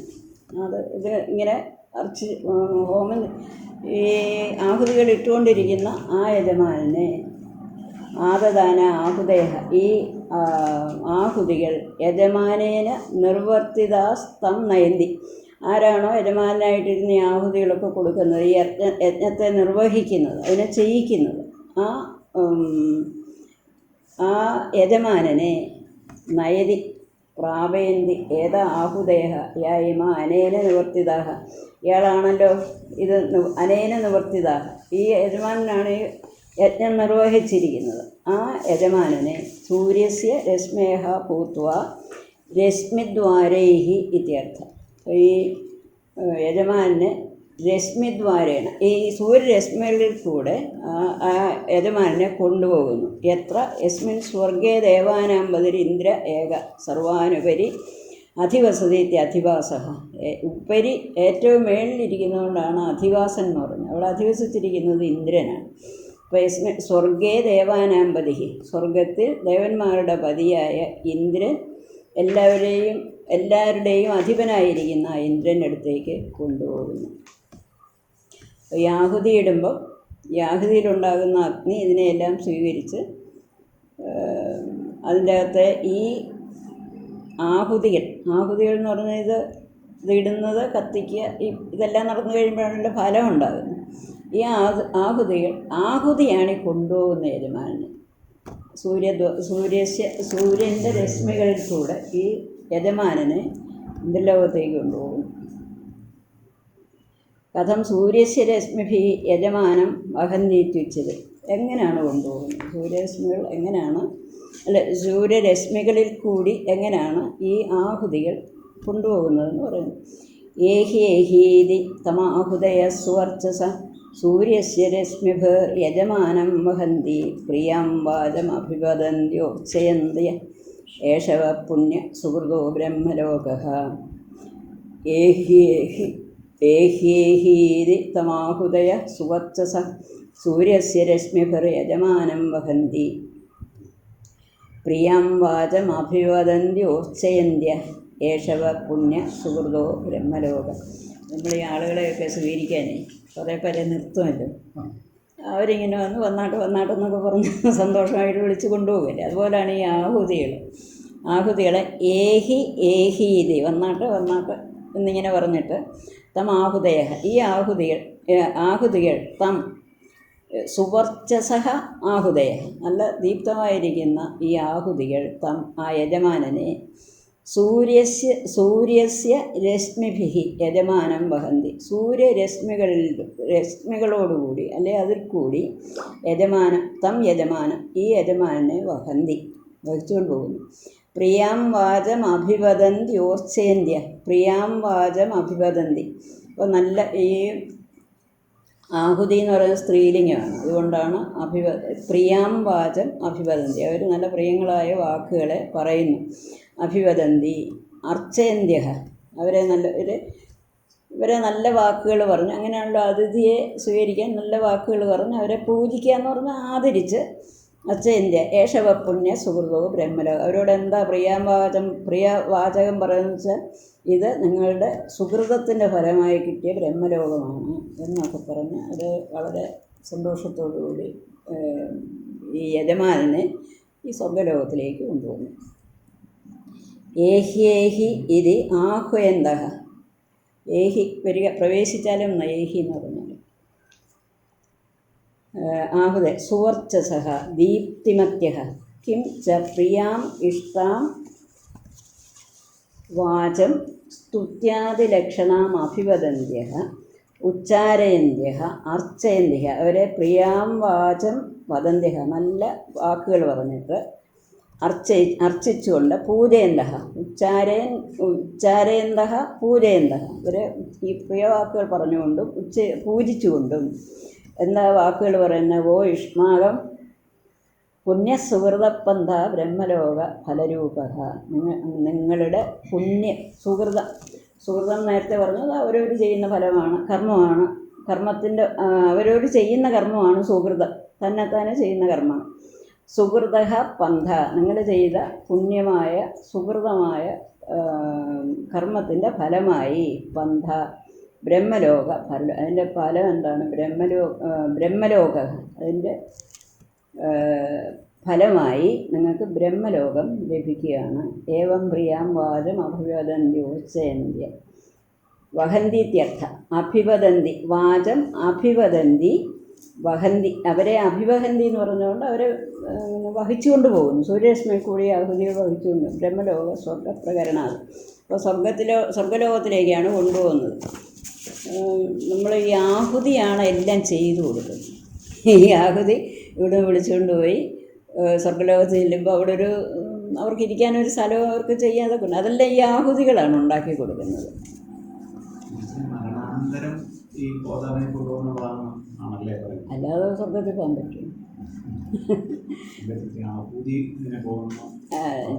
ഇത് ഇങ്ങനെ ഹോമം ഈ ആഹുതികൾ ഇട്ടുകൊണ്ടിരിക്കുന്ന ആ യജമാനനെ ആദദാന ആഹുദേഹ ഈ ആഹുതികൾ യജമാനേന നിർവർത്തിതാസ്തം നയന്തി. ആരാണോ യജമാനായിട്ടിരുന്ന ഈ ആഹുതികളൊക്കെ കൊടുക്കുന്നത് ഈ യജ്ഞത്തെ നിർവഹിക്കുന്നത് അതിനെ ചെയ്യിക്കുന്നത് ആ യജമാനനെ നയതി പ്രാപയന്തി ഏതാ ആഹുദേഹ യാ ഇമ അനേന നിവർത്തിതാഹ. ഇയാളാണല്ലോ ഇത് അനേന നിവർത്തിതാഹ. ഈ യജമാനാണ് ഈ യജ്ഞം നിർവഹിച്ചിരിക്കുന്നത്. ആ യജമാനനെ സൂര്യസ്യ രശ്മേഹ ഭൂത്വ രശ്മിദ്വാരൈഹി ഇത്യർത്ഥം. ഈ യജമാനെ രശ്മിദ്വാരേണ ഈ സൂര്യരശ്മികളിൽ കൂടെ ആ യജമാനെ കൊണ്ടുപോകുന്നു. എത്ര യസ്മിൻ സ്വർഗേ ദേവാനാം ബദിർ ഇന്ദ്ര ഏക സർവാനുപരി അധിവസതി അധിവാസ. ഉപരി ഏറ്റവും മേളിലിരിക്കുന്നതുകൊണ്ടാണ് അധിവാസൻ എന്ന് പറഞ്ഞത്. അവിടെ അധിവസിച്ചിരിക്കുന്നത് ഇന്ദ്രനാണ്. അപ്പോൾ സ്വർഗേ ദേവാനാം പതിഹി സ്വർഗത്തിൽ ദേവന്മാരുടെ പതിയായ ഇന്ദ്രൻ എല്ലാവരുടെയും അധിപനായിരിക്കുന്ന ആ ഇന്ദ്രൻ്റെ അടുത്തേക്ക് കൊണ്ടുപോകുന്നു. ഈ ആഹുതി ഇടുമ്പോൾ ഈ ആഹുതിയിലുണ്ടാകുന്ന അഗ്നി ഇതിനെയെല്ലാം സ്വീകരിച്ച് അതിൻ്റെ അകത്തെ ഈ ആഹുതികൾ എന്ന് പറഞ്ഞാൽ ഇതിടുന്നത് കത്തിക്കുക ഇതെല്ലാം നടന്നു കഴിയുമ്പോഴാണല്ലോ ഫലം ഉണ്ടാകുന്നത്. ഈ ആഹുതിയാണ് കൊണ്ടുപോകുന്ന യജമാനന്. സൂര്യൻ്റെ രശ്മികളിൽ കൂടെ ഈ യജമാനനെ ഇന്ദ്രലോകത്തേക്ക് കൊണ്ടുപോകും. കഥം സൂര്യസ്യ രശ്മിഭി യജമാനം വഹന്നീത്യുച്ചത്. എങ്ങനെയാണ് കൊണ്ടുപോകുന്നത്? സൂര്യരശ്മികൾ എങ്ങനെയാണ് സൂര്യരശ്മികളിൽ കൂടി എങ്ങനെയാണ് ഈ ആഹുതികൾ കൊണ്ടുപോകുന്നതെന്ന് പറയുന്നു. ഏഹീതി തമാഹുദയ സുവർച്ചസ സൂര്യസ്യ രശ്മിഭിർയജമാനം വഹന്തി പ്രിയം വാചമഭിവദന്ത്യോർച്ചയന്ത്യ ഏഷവ പുണ്യ സുഹൃതോ ബ്രഹ്മലോകഃ ഏഹ്യേഹീതി തമാഹുദയ സുവർച്ചസ സൂര്യസ്യ രശ്മിഭിർയജമാനം വഹന്തി പ്രിയം വാചമഭിവദന്ത്യോർച്ചയന്ത്യ ഏഷവ പുണ്യ സുഹൃതോ ബ്രഹ്മലോകം. നമ്മൾ ഈ ആളുകളെയൊക്കെ സ്വീകരിക്കാനേ കുറേ പേരെ നിർത്തുമല്ലോ. അവരിങ്ങനെ വന്നാട്ടെന്നൊക്കെ പറഞ്ഞ് സന്തോഷമായിട്ട് വിളിച്ച് കൊണ്ടുപോകില്ലേ. അതുപോലെയാണ് ഈ ആഹുതികളെ ഏഹീതി വന്നാട്ട് എന്നിങ്ങനെ പറഞ്ഞിട്ട് തം ആഹുദയ ഈ ആഹുതികൾ തം സുവർച്ചസഹ ആഹുദയ നല്ല ദീപ്തമായിരിക്കുന്ന ഈ ആഹുതികൾ തം ആ യജമാനനെ സൂര്യസ്യ രശ്മിഭിഹി യജമാനം വഹന്തി രശ്മികളോടുകൂടി അല്ലെ അതിൽ കൂടി യജമാനം ഈ യജമാനെ വഹിച്ചുകൊണ്ട് പോകുന്നു. പ്രിയാം വാചം അഭിവദന്തി ഓർച്ചേന്ത്യ പ്രിയാം വാചം അഭിവദന്തി. അപ്പോൾ നല്ല ഈ ആഹുതി എന്ന് പറയുന്നത് സ്ത്രീലിംഗമാണ്. അതുകൊണ്ടാണ് പ്രിയാം വാചം അഭിവദന്തി. അവർ നല്ല പ്രിയങ്ങളായ വാക്കുകളെ പറയുന്നു. അഭിവദന്തി അർച്ചയന്ത്യ ഇവരെ നല്ല വാക്കുകൾ പറഞ്ഞ് അങ്ങനെയുള്ള അതിഥിയെ സ്വീകരിക്കാൻ നല്ല വാക്കുകൾ പറഞ്ഞ് അവരെ പൂജിക്കുക എന്ന് പറഞ്ഞാൽ ആദരിച്ച് അർച്ചയന്ത്യ ഏഷവ പുണ്യ സുഹൃതോ ബ്രഹ്മലോകം. അവരോട് എന്താ പ്രിയവാചകം പറയുന്നത് വെച്ചാൽ ഇത് നിങ്ങളുടെ സുഹൃതത്തിൻ്റെ ഫലമായി കിട്ടിയ ബ്രഹ്മലോകമാണ് എന്നൊക്കെ പറഞ്ഞ് അത് വളരെ സന്തോഷത്തോടുകൂടി ഈ യജമാനനെ ഈ സ്വർഗലോകത്തിലേക്ക് കൊണ്ടുപോകുന്നു. ഏഹ്യേഹി ഇത് ആഹ്വയന്തഃ ഏഹി വരിക പ്രവേശിച്ചാലും ഏഹി എന്ന് പറഞ്ഞാൽ ആഹുത സുവർച്ചസഃ ദീപ്തിമത്യഃ കിം ച പ്രിയാം ഇഷ്ടാം വാചം സ്തുത്യാദിലക്ഷണാം അഭിവദന്ത്യഃ ഉച്ചാരയന്ത്യഃ അർച്ചയന്ത്യഃ അവരെ പ്രിയാം വാചം വദന്ത്യഃ നല്ല വാക്കുകൾ പറഞ്ഞിട്ട് അർച്ചിച്ചുകൊണ്ട് പൂജയന്തഃ ഉച്ചാരയന്തഃ പൂജയന്തഃ ഇവരെ ഈ പ്രിയവാക്കുകൾ പറഞ്ഞുകൊണ്ടും പൂജിച്ചുകൊണ്ടും എന്താ വാക്കുകൾ പറയുന്നത്? ഓ യുഷ്മാകം പുണ്യസുഹൃതപന്ഥ ബ്രഹ്മലോക ഫലരൂപഃ നിങ്ങളുടെ സുഹൃതം നേരത്തെ പറഞ്ഞത് അവരോട് ചെയ്യുന്ന ഫലമാണ്, കർമ്മമാണ്. കർമ്മത്തിൻ്റെ അവരോട് ചെയ്യുന്ന കർമ്മമാണ് സുഹൃതം, തന്നെത്താനെ ചെയ്യുന്ന കർമ്മമാണ്. സുഹൃത പന്ഥ നിങ്ങൾ ചെയ്ത പുണ്യമായ സുഹൃതമായ കർമ്മത്തിൻ്റെ ഫലമായി പന്ഥ ബ്രഹ്മലോക ഫലം. അതിൻ്റെ ഫലം എന്താണ്? ബ്രഹ്മലോക അതിൻ്റെ ഫലമായി നിങ്ങൾക്ക് ബ്രഹ്മലോകം ലഭിക്കുകയാണ്. ഏവം പ്രിയാം വാചം അഭിവദന്ത്യോർച്ചയന്ത്യ വഹന്തിത്യർത്ഥ അഭിവദന്തി വാചം അഭിവദന്തി വഹന്തി അവരെ അഭിവഹന്തി എന്ന് പറഞ്ഞുകൊണ്ട് അവരെ വഹിച്ചുകൊണ്ട് പോകുന്നു. സൂര്യരശ്മി കൂടി ആഹുതികൾ വഹിച്ചുകൊണ്ട് ബ്രഹ്മലോക സ്വർഗപ്രകരണമാണ്. അപ്പോൾ സ്വർഗലോകത്തിലേക്കാണ് കൊണ്ടുപോകുന്നത്. നമ്മൾ ഈ ആഹുതിയാണ് എല്ലാം ചെയ്തു കൊടുക്കുന്നത്. ഈ ആഹുതി ഇവിടെ വിളിച്ചുകൊണ്ട് പോയി സ്വർഗലോകത്ത് ചെല്ലുമ്പോൾ അവിടെ അവർക്ക് ഇരിക്കാനൊരു സ്ഥലവും അവർക്ക് ചെയ്യാതൊക്കെ ഉണ്ട്. അതെല്ലാം ഈ ആഹുതികളാണ് ഉണ്ടാക്കി കൊടുക്കുന്നത്. അല്ലാതെ സ്വർഗത്തിൽ പോകാൻ പറ്റും?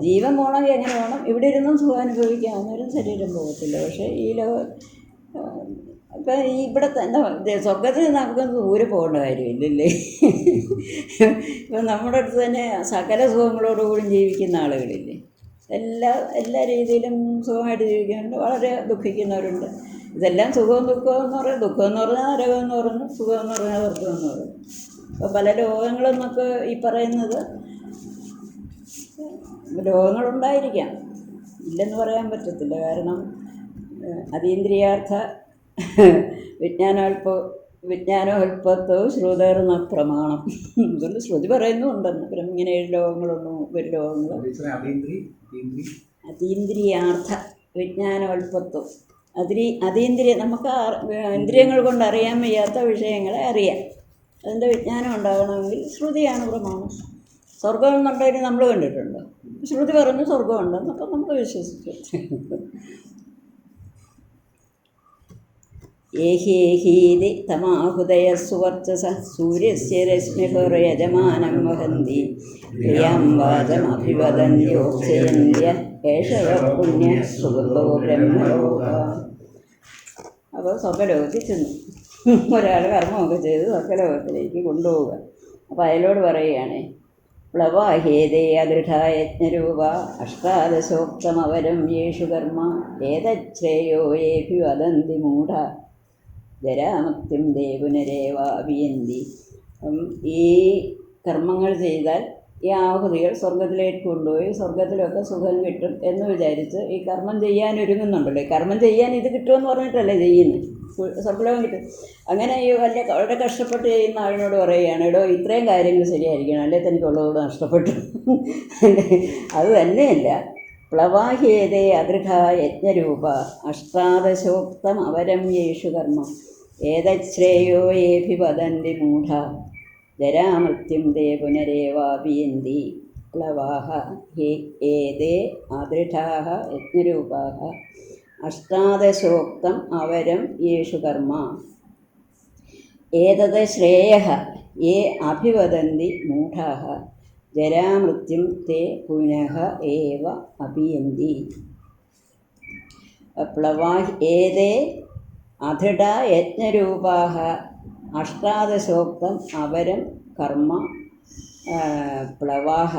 ജീവൻ പോകണമെങ്കിൽ എങ്ങനെ പോകണം? ഇവിടെ ഇരുന്നും സുഖം അനുഭവിക്കാം, അന്നേരം ശരീരം പോകത്തില്ല. പക്ഷേ ഈ ഇപ്പം ഇവിടെ തന്നെ സ്വർഗത്തിൽ നമുക്ക് ദൂരെ പോകേണ്ട കാര്യമില്ലല്ലേ. ഇപ്പം നമ്മുടെ അടുത്ത് തന്നെ സകല സുഖങ്ങളോടുകൂടി ജീവിക്കുന്ന ആളുകളില്ലേ. എല്ലാ രീതിയിലും സുഖമായിട്ട് ജീവിക്കുന്നുണ്ട്, വളരെ ദുഃഖിക്കുന്നവരുണ്ട്. ഇതെല്ലാം സുഖവും ദുഃഖവും എന്ന് പറയും. ദുഃഖം എന്ന് പറഞ്ഞാൽ നരകം എന്ന് പറഞ്ഞു, സുഖം എന്ന് പറഞ്ഞാൽ സ്വർഗം എന്ന് പറയും. അപ്പോൾ പല രോഗങ്ങളെന്നൊക്കെ ഈ പറയുന്നത് രോഗങ്ങളുണ്ടായിരിക്കാം, ഇല്ലെന്ന് പറയാൻ പറ്റത്തില്ല. കാരണം അതീന്ദ്രിയാർത്ഥ വിജ്ഞാനോൽപ്പത്തോ ശ്രുതേർന്ന പ്രമാണം ഇതുകൊണ്ട് ശ്രുതി പറയുന്നുണ്ടെന്ന്. പിന്നെ ഇങ്ങനെ 7 ലോകങ്ങളൊന്നും ഒരു ലോകങ്ങൾ അതീന്ദ്രിയാർത്ഥ വിജ്ഞാനോൽപ്പത്തോ അതീന്ദ്രിയ നമുക്ക് ഇന്ദ്രിയങ്ങൾ കൊണ്ട് അറിയാൻ വയ്യാത്ത വിഷയങ്ങളെ അറിയാം. അതിൻ്റെ വിജ്ഞാനം ഉണ്ടാകണമെങ്കിൽ ശ്രുതിയാണ് പ്രമാണം. സ്വർഗം എന്നുണ്ടെങ്കിൽ നമ്മൾ കണ്ടിട്ടുണ്ട്. ശ്രുതി പറഞ്ഞു സ്വർഗമുണ്ടെന്നപ്പോൾ നമ്മൾ വിശ്വസിച്ചു. ഏഹീതി തമാഹുദയ സുവർച്ചസ സൂര്യസ്യ രശ്മിഭിർയജമാനം വഹന്തി പ്രിയാം വാചമഭിവദന്യോക്ഷയന്ത്യ ഏഷവ പുണ്യ സുഹൃതോ ബ്രഹ്മലോക. അപ്പോൾ സ്വർഗ്ഗലോകത്തിൽ ചെന്നു. ഒരാൾ കർമ്മമൊക്കെ ചെയ്ത് സ്വർഗ്ഗലോകത്തിലേക്ക് കൊണ്ടുപോവുക. അപ്പോൾ അയാളോട് പറയുകയാണ്, പ്ലവാഹേതേ അദൃഢായജ്ഞരൂപ അഷ്ടാദശോക്തമവരം യേഷു കർമ്മ ഏതശ്രേയോ യേഭി വദന്തി മൂഢ ജരാമത്യം ദേവുനരേവാഭിയന്തി. ഈ കർമ്മങ്ങൾ ചെയ്താൽ ഈ ആഹുതികൾ സ്വർഗത്തിലേക്ക് കൊണ്ടുപോയി സ്വർഗത്തിലൊക്കെ സുഖം കിട്ടും എന്ന് വിചാരിച്ച് ഈ കർമ്മം ചെയ്യാൻ ഒരുങ്ങുന്നുണ്ടല്ലോ. ഈ കർമ്മം ചെയ്യാൻ ഇത് കിട്ടുമെന്ന് പറഞ്ഞിട്ടല്ലേ ചെയ്യുന്നത്, സ്വർഗലോകം കിട്ടും. അങ്ങനെ ഈ വളരെ കഷ്ടപ്പെട്ട് ചെയ്യുന്ന ആളിനോട് പറയുകയാണ്, എടോ ഇത്രയും കാര്യങ്ങൾ ശരിയായിരിക്കണം, അല്ലേ തനിക്കുള്ളതോട് നഷ്ടപ്പെട്ടു. അത് തന്നെയല്ല, പ്ലവാഹ്യേതേ അദൃഢ യജ്ഞരൂപ അഷ്ടാദശോക്തം അവരം യേഷു കർമ്മം ഏതശ്രേയോ യേഭി വദന്തി മൂഢ ജരാമൃത്യും തേ പുനരേവാഭിയന്തി. പ്ലവാഹ ഹി ഏതേ അദൃഢാഃ യജ്ഞരൂപാഃ അഷ്ടാദശോക്തം അവരം യേഷു കർമ്മ ഏതത് ശ്രേയഃ യേ അഭിവദന്തി മൂഢാഃ ജരാമൃത്യും തേ പുനഃ ഏവ അഭിയന്തി. പ്ലവാഹ് ഏതേ അദൃഢ യജ്ഞരൂപാഃ അഷ്ടാദശോക്തം അവരം കർമ്മ പ്ലവാഹ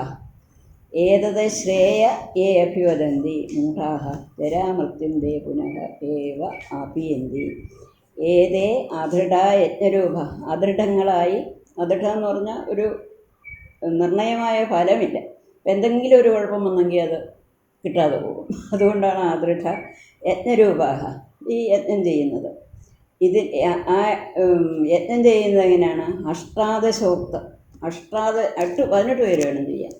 ഏതത് ശ്രേയ യേ അഭിവദന്തി മൂഢാഃ ജരാമൃത്യും തേ പുനഃ ഏവ അഭിയന്തി. ഏതേ അദൃഢ യജ്ഞരൂപ അദൃഢങ്ങളായി, അദൃഢം എന്ന് പറഞ്ഞാൽ ഒരു നിർണയമായ ഫലമില്ല, എന്തെങ്കിലും ഒരു കുഴപ്പം വന്നെങ്കിൽ അത് കിട്ടാതെ പോകും. അതുകൊണ്ടാണ് അദൃഢ യജ്ഞരൂപാഃ ഈ യജ്ഞം ചെയ്യുന്നത്. ഇത് ആ യജ്ഞം ചെയ്യുന്നത് എങ്ങനെയാണ്? അഷ്ടാദശോക്തം 18 പേര് വേണം ചെയ്യാൻ.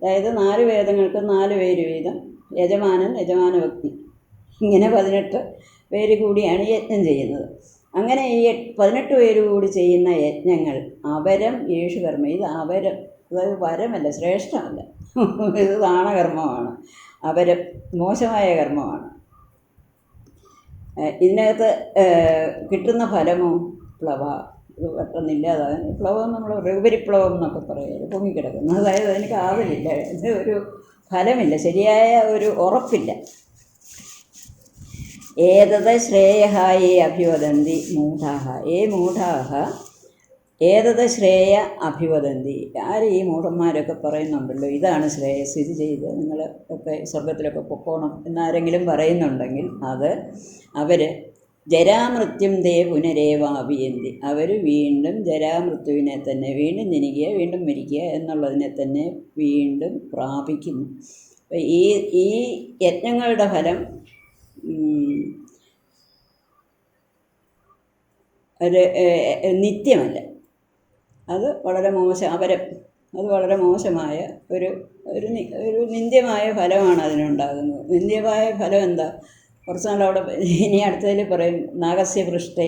അതായത് 4 വേദങ്ങൾക്ക് 4 പേര് വീതം, യജമാനൻ യജമാനഭക്തി, ഇങ്ങനെ 18 പേര് കൂടിയാണ് യജ്ഞം ചെയ്യുന്നത്. അങ്ങനെ ഈ 18 പേര് കൂടി ചെയ്യുന്ന യജ്ഞങ്ങൾ അവരം യേഷു കർമ്മ. ഇത് അവരം, അതായത് വരമല്ല, ശ്രേഷ്ഠമല്ല, ഇത് ദാനകർമ്മമാണ്. അവരം മോശമായ കർമ്മമാണ്. ഇതിനകത്ത് കിട്ടുന്ന ഫലമോ പ്ലവ, ഇത് പെട്ടെന്നില്ലാതാകാൻ. പ്ലവം നമ്മൾ ഉപരിപ്ലവം എന്നൊക്കെ പറയുന്നത് പൊങ്ങിക്കിടക്കുന്നു, അതായത് അതിന് കാവലില്ല, ഇത് ഒരു ഫലമില്ല, ശരിയായ ഒരു ഉറപ്പില്ല. ഏതത് ശ്രേയഃ യേ അഭിവദന്തി മൂഢാഃ ഏ മൂഢാഃ ഏതത് ശ്രേയ അഭിവദന്തി. ആര് ഈ മൂഢന്മാരൊക്കെ പറയുന്നുണ്ടല്ലോ ഇതാണ് ശ്രേയസ്, ഇത് ചെയ്ത് നിങ്ങൾ ഒക്കെ സ്വർഗത്തിലൊക്കെ പൊക്കോണം എന്നാരെങ്കിലും പറയുന്നുണ്ടെങ്കിൽ അത് അവർ ജരാമൃത്യും തേ പുനരേവാഭിയന്തി. അവർ വീണ്ടും ജരാമൃത്യുവിനെ തന്നെ, വീണ്ടും ജനിക്കുക വീണ്ടും മരിക്കുക എന്നുള്ളതിനെ തന്നെ വീണ്ടും പ്രാപിക്കുന്നു. ഈ യജ്ഞങ്ങളുടെ ഫലം ഒരു നിത്യമല്ല, അത് വളരെ മോശം, അത് വളരെ മോശമായ ഒരു നിന്ദ്യമായ ഫലമാണ് അതിനുണ്ടാകുന്നത്. നിന്ദ്യമായ ഫലം എന്താ? കുറച്ച് നാൾ അവിടെ ഇനി അടുത്തതിൽ പറയും, നാഗസ്യ പൃഷ്ഠെ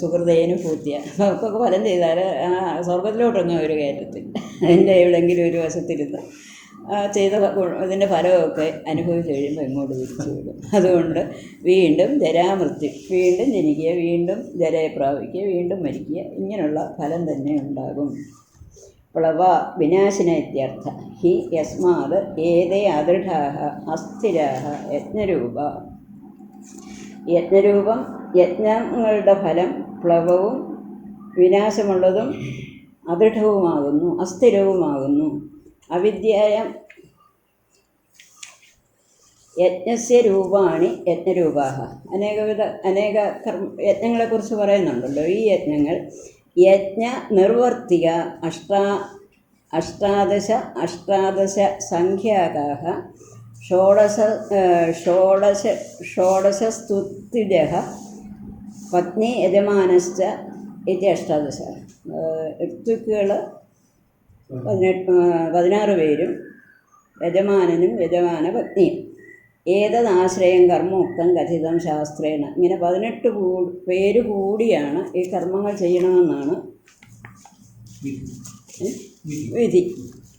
സുഹൃതേനു പൂത്തിയ. നമുക്കൊക്കെ ഫലം ചെയ്താൽ സ്വർഗത്തിലോട്ടൊന്നും അവർ കയറ്റത്തില്ല, അതിൻ്റെ എവിടെയെങ്കിലും ഒരു വശത്തിരുന്ന് ചെയ്ത ഇതിൻ്റെ ഫലമൊക്കെ അനുഭവിച്ച് കഴിയുമ്പോൾ ഇങ്ങോട്ട് തിരിച്ചു വിടും. അതുകൊണ്ട് വീണ്ടും ജരാമൃത്യു, വീണ്ടും ജനിക്കുക, വീണ്ടും ജരയെ പ്രാപിക്കുക, വീണ്ടും മരിക്കുക, ഇങ്ങനെയുള്ള ഫലം തന്നെ ഉണ്ടാകും. പ്ലവ വിനാശിന ഇത്യർത്ഥ. ഹി യസ്മാത് ഏതേ അദൃഢാഃ അസ്ഥിരാഃ യജ്ഞരൂപ. യജ്ഞരൂപം, യജ്ഞങ്ങളുടെ ഫലം പ്ലവവും വിനാശമുള്ളതും അദൃഢവുമാകുന്നു, അസ്ഥിരവുമാകുന്നു. അവിദ്യായം യജ്ഞസ്യ രൂപാണി യജ്ഞരൂപാഃ. അനേക യജ്ഞങ്ങളെക്കുറിച്ച് പറയുന്നുണ്ടല്ലോ. ഈ യജ്ഞങ്ങൾ യജ്ഞ നിർവർത്തിക അഷ്ടാദശ സംഖ്യാകാഃ ഷോഡശസ്തുതിജഃ പത്നി യജമാനശ്ച ഇതി 18. ഋത്വിക്കുകൾ 16 പേരും യജമാനനും യജമാന പത്നിയും. ഏതദാശ്രയം കർമ്മോക്തം കഥിതം ശാസ്ത്രേണ. ഇങ്ങനെ 18 പേര് കൂടിയാണ് ഈ കർമ്മങ്ങൾ ചെയ്യണമെന്നാണ് വിധി.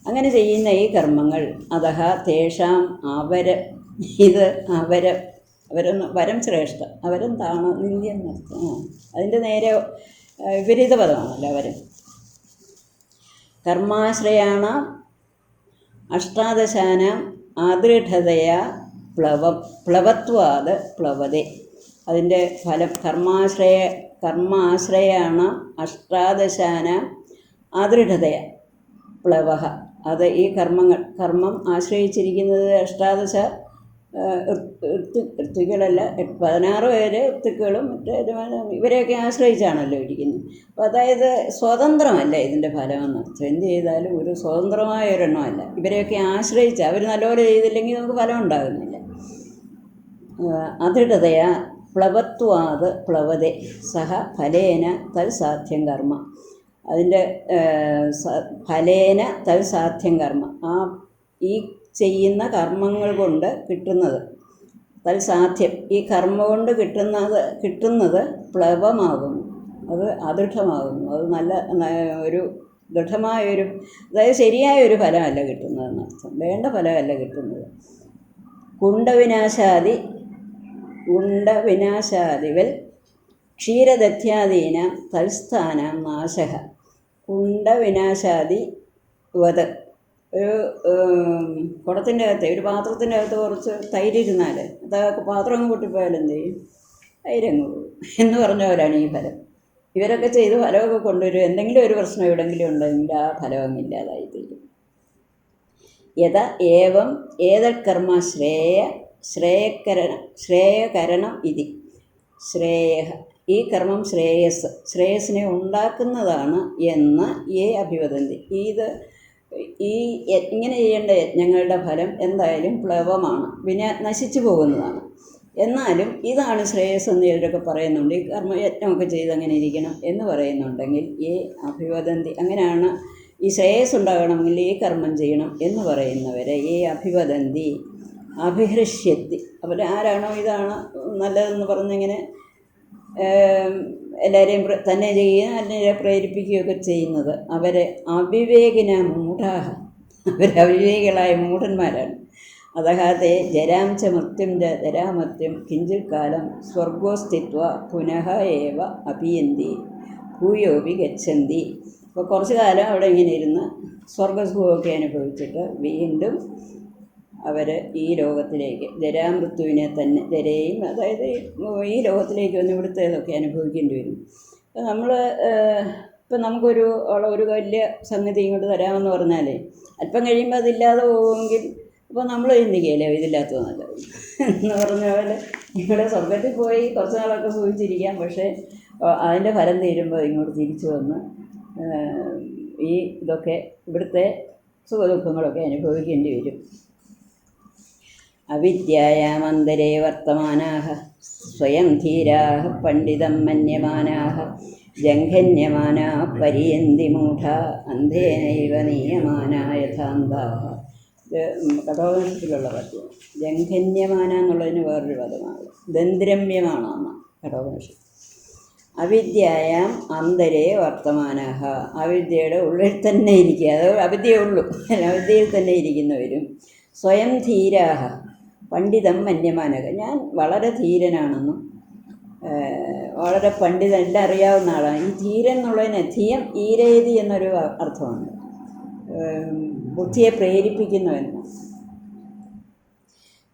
അങ്ങനെ ചെയ്യുന്ന ഈ കർമ്മങ്ങൾ അതഹ തേഷാം അവരം, ഇത് അവരം വരം ശ്രേഷ്ഠ, അവരം താണ നിന്ദ്യം എന്നർത്ഥം. അതിൻ്റെ നേരെ വിപരീത പദമാണല്ലോ വരം. കർമാശ്രയാണ അഷ്ടാദശാനാം ആദൃഢതയാ പ്ലവത്വാത് പ്ലവതേ. അതിൻ്റെ ഫലം കർമാശ്രയാണ് അഷ്ടാദശാനാം ആദൃഢതയ പ്ലവഹ. അത് ഈ കർമ്മം ആശ്രയിച്ചിരിക്കുന്നത് അഷ്ടാദശ ഋത്തുക്കളല്ല, 16 പേര് ഋത്തുക്കളും മറ്റേ ഇവരെയൊക്കെ ആശ്രയിച്ചാണല്ലോ ഇരിക്കുന്നത്. അപ്പോൾ അതായത് സ്വതന്ത്രമല്ല ഇതിൻ്റെ ഫലമെന്നർത്ഥം. എന്ത് ചെയ്താലും ഒരു സ്വതന്ത്രമായ ഒരെണ്ണമല്ല, ഇവരെയൊക്കെ ആശ്രയിച്ച് അവർ നല്ലപോലെ ചെയ്തില്ലെങ്കിൽ നമുക്ക് ഫലം ഉണ്ടാകുന്നില്ല. അദൃഢതയ പ്ലവത്വാത് പ്ലവതേ സഹ ഫലേന തൽസാധ്യം കർമ്മ. അതിൻ്റെ ഫലേന തൽസാധ്യം കർമ്മ, ഈ ചെയ്യുന്ന കർമ്മങ്ങൾ കൊണ്ട് കിട്ടുന്നത് തൽസാധ്യം, ഈ കർമ്മ കൊണ്ട് കിട്ടുന്നത് പ്ലവമാകുന്നു, അത് അദൃഢമാകുന്നു. അത് നല്ല ഒരു ദൃഢമായൊരു, അതായത് ശരിയായൊരു ഫലമല്ല കിട്ടുന്നതെന്നർത്ഥം, വേണ്ട ഫലമല്ല കിട്ടുന്നത്. കുണ്ടവിനാശാദിവൽ ക്ഷീരദധ്യാദീനാം തൽസ്ഥാനാം നാശഃ. കുണ്ടവിനാശാദി വത്, ഒരു കുടത്തിൻ്റെ അകത്ത്, ഒരു പാത്രത്തിൻ്റെ അകത്ത് കുറച്ച് തൈരിരുന്നാൽ അതൊക്കെ പാത്രം അങ്ങ് പൊട്ടിപ്പോയാൽ എന്ത് ചെയ്യും? തൈരങ്ങ് പോകും എന്ന് പറഞ്ഞ പോലെയാണ് ഈ ഫലം. ഇവരൊക്കെ ചെയ്ത് ഫലമൊക്കെ കൊണ്ടുവരും, എന്തെങ്കിലും ഒരു പ്രശ്നം എവിടെയെങ്കിലും ഉണ്ടെങ്കിൽ ആ ഫലം അങ്ങ് ഇല്ലാതായിത്തീരും. യഥാ ഏവം ഏതൽക്കർമ്മ ശ്രേയകരണം ഇതി ശ്രേയ. ഈ കർമ്മം ശ്രേയസ്സിനെ ഉണ്ടാക്കുന്നതാണ് എന്ന് അഭിവദന്തി. ഇങ്ങനെ ചെയ്യേണ്ട യജ്ഞങ്ങളുടെ ഫലം എന്തായാലും പ്ലവമാണ്, നശിച്ചു പോകുന്നതാണ്. എന്നാലും ഇതാണ് ശ്രേയസ് എന്ന് ഇവരൊക്കെ പറയുന്നുണ്ട്. ഈ യജ്ഞമൊക്കെ ചെയ്ത് അങ്ങനെ ഇരിക്കണം എന്ന് പറയുന്നുണ്ടെങ്കിൽ അഭിവദന്തി, അങ്ങനെയാണ് ഈ ശ്രേയസ് ഉണ്ടാകണമെങ്കിൽ ഈ കർമ്മം ചെയ്യണം എന്ന് പറയുന്നവരെ അഭിവദന്തി അഭിഹൃഷ്യത്തി. അവരാരാണോ ഇതാണ് നല്ലതെന്ന് പറഞ്ഞിങ്ങനെ എല്ലാവരെയും തന്നെ ചെയ്യുക, അല്ലെങ്കിൽ പ്രേരിപ്പിക്കുകയൊക്കെ ചെയ്യുന്നത്, അവരെ അവിവേകിന മൂഢാഹ, അവരവിവേകികളായ മൂഢന്മാരാണ്. അതഹാതെ ജരാംച മൃത്യും ജരാമൃത്യം കിഞ്ചിത് കാലം സ്വർഗോസ്ഥിത്വ പുനഃ ഏവ അപിയന്തി ഭൂയോപി ഗച്ഛന്തി. അപ്പോൾ കുറച്ച് കാലം അവിടെ ഇങ്ങനെ ഇരുന്ന് സ്വർഗസുഖമൊക്കെ അനുഭവിച്ചിട്ട് വീണ്ടും അവർ ഈ ലോകത്തിലേക്ക് ജരാമൃത്യുവിനെ തന്നെ, ജരയും അതായത് ഈ ലോകത്തിലേക്ക് വന്ന് ഇവിടുത്തേതൊക്കെ അനുഭവിക്കേണ്ടി വരും. അപ്പോൾ ഇപ്പം നമുക്കൊരു വലിയ സംഗതി ഇങ്ങോട്ട് തരാമെന്ന് പറഞ്ഞാലേ അല്പം കഴിയുമ്പോൾ അതില്ലാതെ പോകുമെങ്കിൽ അപ്പോൾ നമ്മൾ ചിന്തിക്കുകയല്ലേ ഇതില്ലാത്തത് നല്ലത് എന്ന് പറഞ്ഞ പോലെ ഇവിടെ സ്വർഗത്തിൽ പോയി കുറച്ച് നാളൊക്കെ സൂചിച്ചിരിക്കാം, പക്ഷേ അതിൻ്റെ ഫലം തീരുമ്പോൾ ഇങ്ങോട്ട് തിരിച്ചു വന്ന് ഇതൊക്കെ ഇവിടുത്തെ സുഖദുഃഖങ്ങളൊക്കെ അനുഭവിക്കേണ്ടി വരും. അവിദ്യായാമന്തരേ വർത്തമാനാഃ സ്വയം ധീരാഃ പണ്ഡിതം മന്യമാനാഃ ജംഘന്യമാനാഃ പരിയന്തി മൂഢാ അന്ധേനൈവ നീയമാനാ യഥാന്താഃ. ഇത് കഠോപനിഷത്തിലുള്ള പദ്യം. ജംഘന്യമാന എന്നുള്ളതിന് വേറൊരു പദമാണ്, ദന്ദ്രമ്യമാണെന്ന് കഠോപനിഷത്ത്. അവിദ്യായാം അന്തരേ വർത്തമാനാഃ, അവിദ്യയുടെ ഉള്ളിൽ തന്നെ ഇരിക്കുക, അത് അവിദ്യയേ ഉള്ളൂ, അവിദ്യയിൽ തന്നെ ഇരിക്കുന്നവരും സ്വയം ധീരാഃ പണ്ഡിതം മന്യമാനക, ഞാൻ വളരെ ധീരനാണെന്നും വളരെ പണ്ഡിതൻ, എല്ലാം അറിയാവുന്ന ആളാണ്. ഈ ധീരൻ എന്നുള്ളതിന് ധിയം ഈരേതി എന്നൊരു അർത്ഥമുണ്ട്, ബുദ്ധിയെ പ്രേരിപ്പിക്കുന്നവെന്ന്.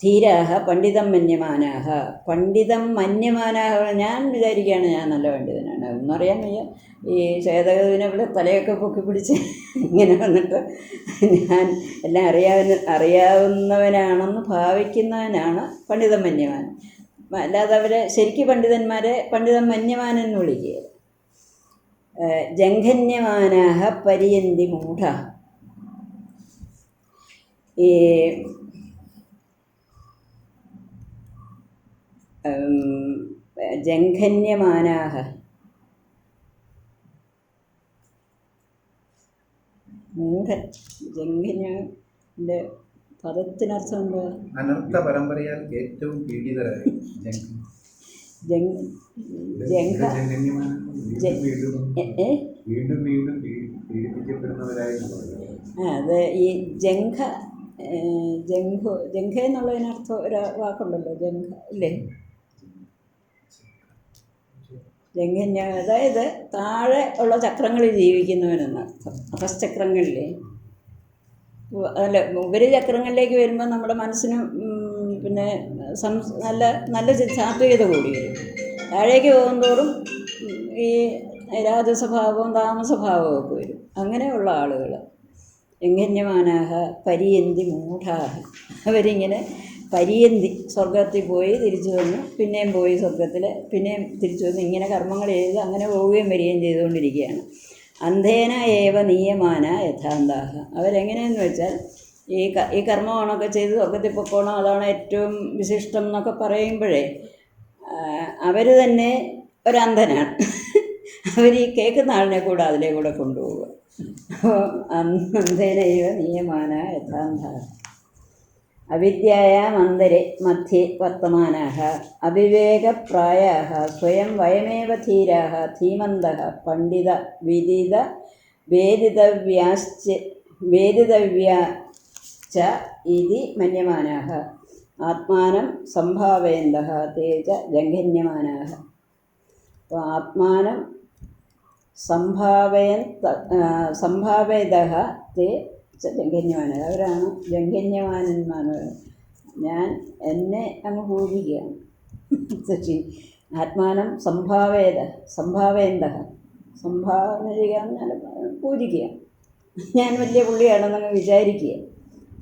ധീരാഹ പണ്ഡിതം മന്യമാനാഹ, പണ്ഡിതം മന്യമാനാഹ, ഞാൻ വിചാരിക്കുകയാണ് ഞാൻ നല്ല പണ്ഡിതനാണ്, ഒന്നും അറിയാൻ വയ്യ. ഈ ശ്വേതകവിനെ ഇവിടെ തലയൊക്കെ പൊക്കി പിടിച്ച് ഇങ്ങനെ വന്നിട്ട് ഞാൻ എല്ലാം അറിയാവുന്നവനാണെന്ന് ഭാവിക്കുന്നവനാണ് പണ്ഡിതം മന്യമാൻ. അല്ലാതെ അവരെ ശരിക്കും പണ്ഡിതന്മാരെ പണ്ഡിതം മന്യമാനെന്ന് വിളിക്കുക. ജംഘന്യമാനാഹ പരിയന്തി മൂഢ, ഈ ജംഘന്യമാനാഹ, മൂഢൻ, ജംഘന്യൻ്റെ പദത്തിനർത്ഥം എന്താ? അനർത്ഥ പരമ്പരയാൽ ഏറ്റവും പീഡിതരായി. വീണ്ടും പീഡിപ്പിക്കപ്പെടുന്നവരായി. അത് ഈ ജംഘ ജംഘ എന്നുള്ളതിനർത്ഥം ഒരു വാക്കുണ്ടല്ലോ, ജംഘ ഇല്ലേ? ജംഘന്യ, അതായത് താഴെ ഉള്ള ചക്രങ്ങളിൽ ജീവിക്കുന്നവനെന്നർത്ഥം. അപശ്ചക്രങ്ങളിലെ അല്ല, ഉപരിചക്രങ്ങളിലേക്ക് വരുമ്പോൾ നമ്മുടെ മനസ്സിന് പിന്നെ നല്ല നല്ല സാത്വികത കൂടി വരും. താഴേക്ക് പോകുന്തോറും ഈ രാജസ്വഭാവവും താമസഭാവവും ഒക്കെ വരും. അങ്ങനെയുള്ള ആളുകൾ ജംഘന്യമാനാഹ പരിയന്തി മൂഢാഹ, അവരിങ്ങനെ പരിയന്തി, സ്വർഗത്തിൽ പോയി തിരിച്ചു വന്ന് പിന്നെയും പോയി സ്വർഗത്തിൽ പിന്നെയും തിരിച്ചു വന്ന് ഇങ്ങനെ കർമ്മങ്ങൾ ചെയ്ത് അങ്ങനെ പോവുകയും വരികയും ചെയ്തുകൊണ്ടിരിക്കുകയാണ്. അന്ധേന ഏവ നീയമാന യഥാന്താഹ, അവരെങ്ങനെയെന്ന് വെച്ചാൽ ഈ കർമ്മമാണൊക്കെ ചെയ്ത് സ്വർഗത്തിൽ പൊക്കോണം, അതാണ് ഏറ്റവും വിശിഷ്ടം എന്നൊക്കെ പറയുമ്പോഴേ അവർ തന്നെ ഒരന്ധനാണ്. അവർ ഈ കേൾക്കുന്ന ആളിനെ കൂടെ അതിലേ കൂടെ കൊണ്ടുപോവുക. അപ്പോൾ അന്ധേന ഏവ നീയമാന യഥാന്താഹ അവിദ്യായാം അന്തരെ മധ്യേ വർത്തമാനാഃ അവിവേകപ്രായാഃ സ്വയം വയമേവ ധീരാഃ ധീമന്തഃ പണ്ഡിത വിദിത വേദിതവ്യാശ്ച ഇതി മന്യമാനാഃ ആത്മാനം സംഭാവയന്തഃ തേ ച ജംഘന്യമാനാഃ. അപ്പോൾ ആത്മാനം സംഭാവയതഃ തേ ജംഘന്യമാനായ, അവരാണ് ജംഘന്യമാനന്മാർ. ഞാൻ എന്നെ അങ്ങ് പൂജിക്കുകയാണ്. ആത്മാനം സംഭാവയന്തഃ, സംഭാവന ചെയ്യാൻ പൂജിക്കുക, ഞാൻ വലിയ പുള്ളിയാണെന്നങ്ങ് വിചാരിക്കുക.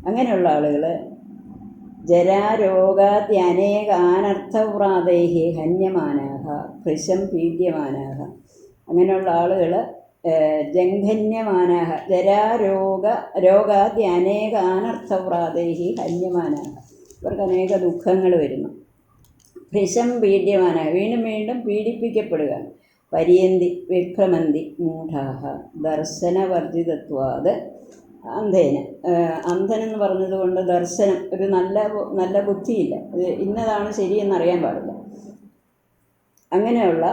അങ്ങനെയുള്ള ആളുകൾ ജരാരോഗാദ്യനേകാനർത്ഥവ്രാതൈഃ ഹന്യമാനാഃ ഭൃശം പീഡ്യമാനാഃ. അങ്ങനെയുള്ള ആളുകൾ ജംഘന്യമാനാഃ ജരാരോഗാദ്യനേകാനർത്ഥവ്രാതൈഃ ഹന്യമാനാഃ, ഇവർക്ക് അനേക ദുഃഖങ്ങൾ വരുന്നു. ഭൃശം പീഡ്യമാനാഃ, വീണ്ടും വീണ്ടും പീഡിപ്പിക്കപ്പെടുക. പരിയന്തി വിഭ്രമന്തി മൂഢാഃ ദർശനവർജിതത്വാത് അന്ധേന. അന്ധനെന്ന് പറഞ്ഞതുകൊണ്ട് ദർശനം, ഒരു നല്ല ബുദ്ധിയില്ല, ഇന്നതാണ് ശരിയെന്നറിയാൻ പാടില്ല. അങ്ങനെയുള്ള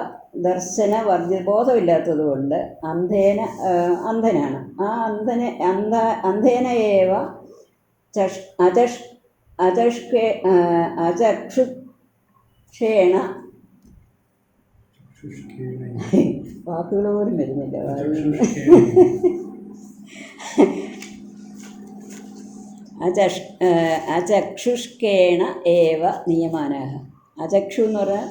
ബോധമില്ലാത്തത് കൊണ്ട് അന്ധനാണ്. ആ അന്ധേന ഏവ അചക്ഷുഷേണ, വാക്കുകൾ പോലും വരുന്നില്ല. അചക്ഷുഷ്കേണ ഏവ നിയമാനാഃ. അചക്ഷു എന്ന് പറഞ്ഞാൽ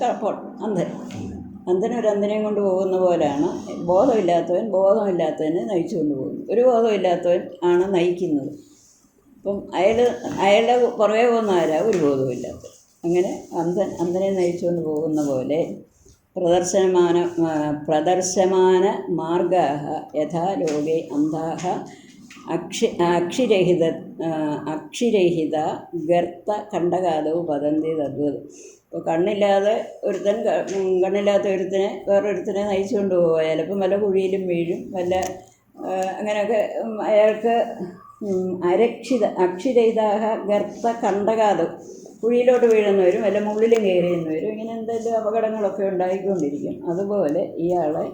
അന്ധനൊരന്ധനെയും കൊണ്ട് പോകുന്ന പോലെയാണ് ബോധമില്ലാത്തവനെ നയിച്ചു കൊണ്ട് പോകുന്നത്. ഒരു ബോധമില്ലാത്തവൻ ആണ് നയിക്കുന്നത്. അപ്പം അയാളുടെ പുറകെ പോകുന്ന ആരാ? ഒരു ബോധമില്ലാത്തവൻ. അങ്ങനെ അന്ധനെ നയിച്ചുകൊണ്ട് പോകുന്ന പോലെ പ്രദർശമാന മാർഗാഃ യഥാ ലോകേ അന്ധാഃ അക്ഷിരഹിത ഗർത്ത കണ്ടകാദൗ പതന്തി തദ്വത്. ഇപ്പോൾ കണ്ണില്ലാത്ത ഒരുത്തിനെ വേറൊരുത്തിനെ നയിച്ചുകൊണ്ട് പോവുക. ചിലപ്പം വല്ല കുഴിയിലും വീഴും, അങ്ങനെയൊക്കെ അയാൾക്ക് അക്ഷിരഹിതാഃ ഗർത്ത കണ്ടകാദൗ, കുഴിയിലോട്ട് വീഴുന്നവരും വല്ല മുള്ളിലും കയറിയുന്നവരും ഇങ്ങനെ എന്തെങ്കിലും അപകടങ്ങളൊക്കെ ഉണ്ടായിക്കൊണ്ടിരിക്കും. അതുപോലെ ഇയാളെ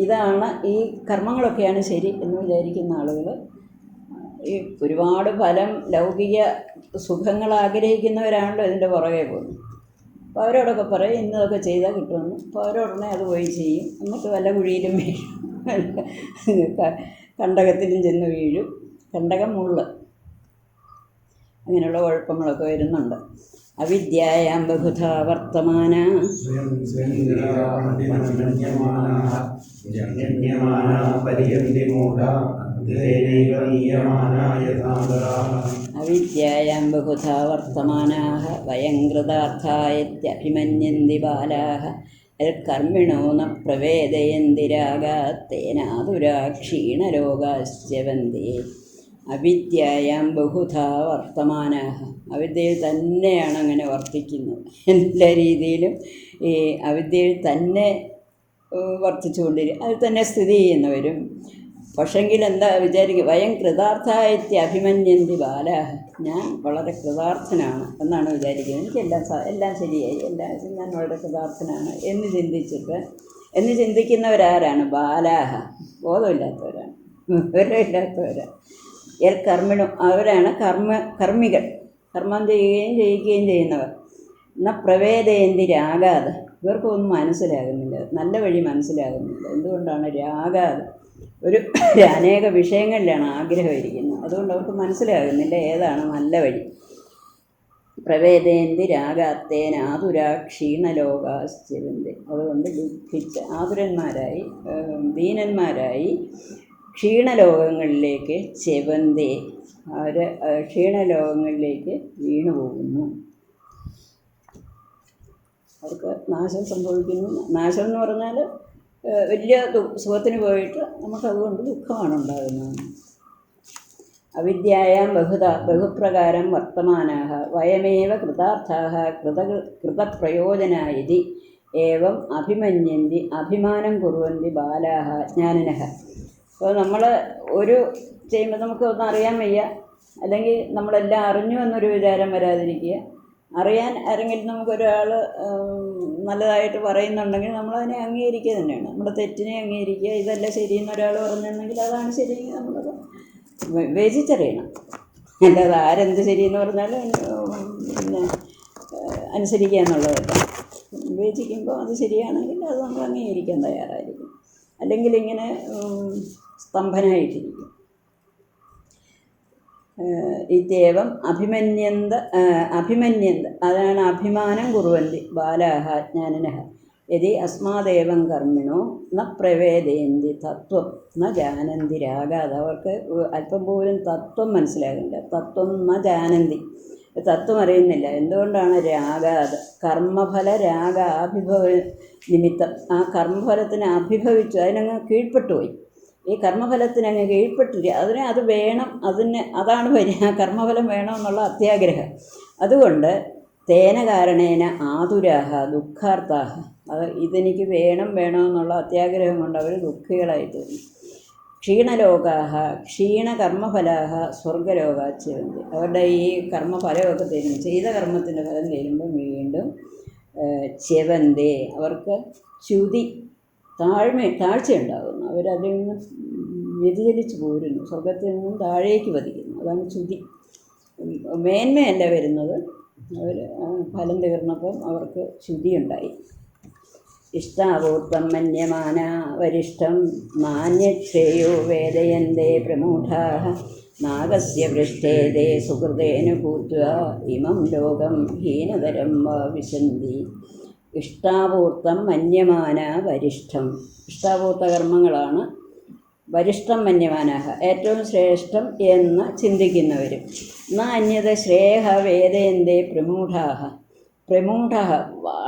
ഇതാണ് ഈ കർമ്മങ്ങളൊക്കെയാണ് ശരി എന്ന് വിചാരിക്കുന്ന ആളുകൾ ഈ ഒരുപാട് ഫലം, ലൗകിക സുഖങ്ങൾ ആഗ്രഹിക്കുന്നവരാണല്ലോ ഇതിൻ്റെ പുറകെ പോകുന്നത്. അപ്പോൾ അവരോടൊക്കെ പറയും ഇന്നതൊക്കെ ചെയ്താൽ കിട്ടുമെന്ന്. അപ്പോൾ അവരോടനെ അത് പോയി ചെയ്യും. എന്നിട്ട് വല്ല കുഴിയിലും വീഴും, കണ്ടകത്തിലും ചെന്ന് വീഴും. കണ്ടകം മുള്ള്, അങ്ങനെയുള്ള കുഴപ്പങ്ങളൊക്കെ വരുന്നുണ്ട്. അവിദ്യായാം ബഹുധാ വർത്തമാന അവിദ്യായാം ബഹുധാ വർത്തമാനാഃ വയം കൃതാർത്ഥായത്യഭിമന്യന്തി ബാലാഃ കർമ്മിണോ ന പ്രവേദയന്തി രാഗാത് തേനാതുരാ ക്ഷീണരോഗാശ്ച വന്ദേ. അവിദ്യായാം ബഹുധാ വർത്തമാനാഃ, അവിദ്യയിൽ തന്നെയാണ് അങ്ങനെ വർത്തിക്കുന്നത്. എല്ലാ രീതിയിലും ഈ അവിദ്യയിൽ തന്നെ വർത്തിച്ചുകൊണ്ടിരിക്കും, അതിൽ തന്നെ സ്ഥിതി ചെയ്യുന്നവരും. പക്ഷെങ്കിൽ എന്താ വിചാരിക്കുക? വയം കൃതാർത്ഥായത്തി അഭിമന്യന്തി ബാലാഃ, ഞാൻ വളരെ കൃതാർത്ഥനാണ് എന്നാണ് വിചാരിക്കുന്നത്. എല്ലാം ശരിയായി, ഞാൻ വളരെ കൃതാർത്ഥനാണ് എന്ന് ചിന്തിക്കുന്നവരാരാണ്? ബാലാഃ, ബോധമില്ലാത്തവരാണ്, വിവരമില്ലാത്തവരാണ്. യൽ കർമ്മിണു അവരാണ് കർമ്മികൾ, കർമ്മം ചെയ്യുകയും ചെയ്യിക്കുകയും ചെയ്യുന്നവർ. എന്നാൽ പ്രവേദയന്തി രാഗാത് ഇവർക്കൊന്നും മനസ്സിലാകുന്നില്ല, നല്ല വഴി മനസ്സിലാകുന്നില്ല. എന്തുകൊണ്ടാണ്? രാഗാത് ഒരു അനേക വിഷയങ്ങളിലാണ് ആഗ്രഹം ഇരിക്കുന്നത്, അതുകൊണ്ട് അവർക്ക് മനസ്സിലാകുന്നില്ല ഏതാണ് നല്ല വഴി. പ്രവേദയന്തി രാഗാത്തേന ആതുരാ ക്ഷീണലോകാശ്ചര്യന്തി അതുകൊണ്ട് ദുഃഖിച്ച് ആതുരന്മാരായി ദീനന്മാരായി ക്ഷീണലോകങ്ങളിലേക്ക് ചെവന്തി അവർ ക്ഷീണലോകങ്ങളിലേക്ക് വീണുപോകുന്നു. അവർക്ക് നാശം സംഭവിക്കുന്നു. നാശം എന്ന് പറഞ്ഞാൽ വലിയ സുഖത്തിന് പോയിട്ട് നമുക്കതുകൊണ്ട് ദുഃഖമാണ് ഉണ്ടാകുന്നത്. അവിദ്യായാം ബഹുപ്രകാരം വർത്തമാനാः വയമേവ കൃതാർത്ഥാः കൃതപ്രയോജനായിതി ഏവം അഭിമന്യന്തി അഭിമാനം കുറുവന്തി ബാലാः ജ്ഞാനിനഃ. അപ്പോൾ നമ്മൾ ഒരു ചെയ്യുമ്പോൾ നമുക്കൊന്നും അറിയാൻ വയ്യ, അല്ലെങ്കിൽ നമ്മളെല്ലാം അറിഞ്ഞു എന്നൊരു വിചാരം വരാതിരിക്കുക. അറിയാൻ ആരെങ്കിലും നമുക്കൊരാൾ നല്ലതായിട്ട് പറയുന്നുണ്ടെങ്കിൽ നമ്മളതിനെ അംഗീകരിക്കുക തന്നെയാണ്. നമ്മുടെ തെറ്റിനെ അംഗീകരിക്കുക. ഇതല്ല ശരിയെന്ന് ഒരാൾ പറഞ്ഞിട്ടുണ്ടെങ്കിൽ അതാണ് ശരിയെങ്കിൽ നമ്മളത് വിവേചിച്ചറിയണം. അല്ലാതെ ആരെന്ത് ശരിയെന്ന് പറഞ്ഞാലും പിന്നെ അനുസരിക്കുക എന്നുള്ളതല്ല. വിവേചിക്കുമ്പോൾ അത് ശരിയാണെങ്കിൽ അത് നമ്മൾ അംഗീകരിക്കാൻ തയ്യാറായിരിക്കും. അല്ലെങ്കിൽ ഇങ്ങനെ സ്തംഭനായിട്ടിരിക്കും. ഇത്യേവം അഭിമന്യന്ത അതാണ് അഭിമാനം കുറുവന്തി ബാലാः ജ്ഞാനിനഃ യദി അസ്മാദേവം കർമ്മിണോ ന പ്രവേദയന്തി തത്വം ന ജാനന്തി രാഗാത് അവർക്ക് അല്പം പോലും തത്വം മനസ്സിലാകില്ല. തത്വം ന ജാനന്തി തത്വം അറിയുന്നില്ല. എന്തുകൊണ്ടാണ്? രാഗാത് കർമ്മഫല രാഗാഭിഭവ നിമിത്തം ആ കർമ്മഫലത്തിന് അഭിഭവിച്ചു, അതിനങ്ങ് കീഴ്പ്പെട്ടുപോയി. ഈ കർമ്മഫലത്തിനങ്ങ് കീഴ്പ്പെട്ടില്ല. അത് വേണം, അതാണ് കർമ്മഫലം വേണമെന്നുള്ള അത്യാഗ്രഹം. അതുകൊണ്ട് തേന കാരണേന ആതുരാഹ ദുഃഖാർത്ഥാഹ ഇതെനിക്ക് വേണമെന്നുള്ള അത്യാഗ്രഹം കൊണ്ട് അവർ ദുഃഖികളായി തീർന്നു. ക്ഷീണലോകാഹ ക്ഷീണകർമ്മഫലാഹ സ്വർഗലോകാച്ഛന്തി അവരുടെ ഈ കർമ്മഫലമൊക്കെ തരും, ചെയ്ത കർമ്മത്തിൻ്റെ ഫലം തരുമ്പോൾ വീണ്ടും ചെവന്തേ അവർക്ക് ച്യുതി താഴ്ചയുണ്ടാകുന്നു. അവരതിൽ നിന്ന് വ്യതിചലിച്ച് പോരുന്നു, സ്വർഗത്തിൽ നിന്നും താഴേക്ക് പതിക്കുന്നു. അതാണ് ച്യുതി. മേന്മയല്ല വരുന്നത്. അവർ ഫലം തീർന്നപ്പം അവർക്ക് ച്യുതിയുണ്ടായി. ഇഷ്ടാവൂർത്തം മന്യമാന വരിഷ്ഠം നാന്യശ്രേയോ വേദയന്തേ പ്രമൂഢാഃ നാഗസ്യ പൃഷ്ഠേ തേ സുഹൃതേന ഭൂത്വാ ഇമം ലോകം ഹീനതരം വാ വിശന്തി. ഇഷ്ടാവൂർത്തം മന്യമാന വരിഷ്ഠം ഇഷ്ടാവൂർത്ത കർമ്മങ്ങളാണ് വരിഷ്ഠം മന്യമാനാഹ ഏറ്റവും ശ്രേഷ്ഠം എന്ന് ചിന്തിക്കുന്നവരും. ന അന്യത ശ്രേയഃ വേദയന്തേ പ്രമൂഢാഃ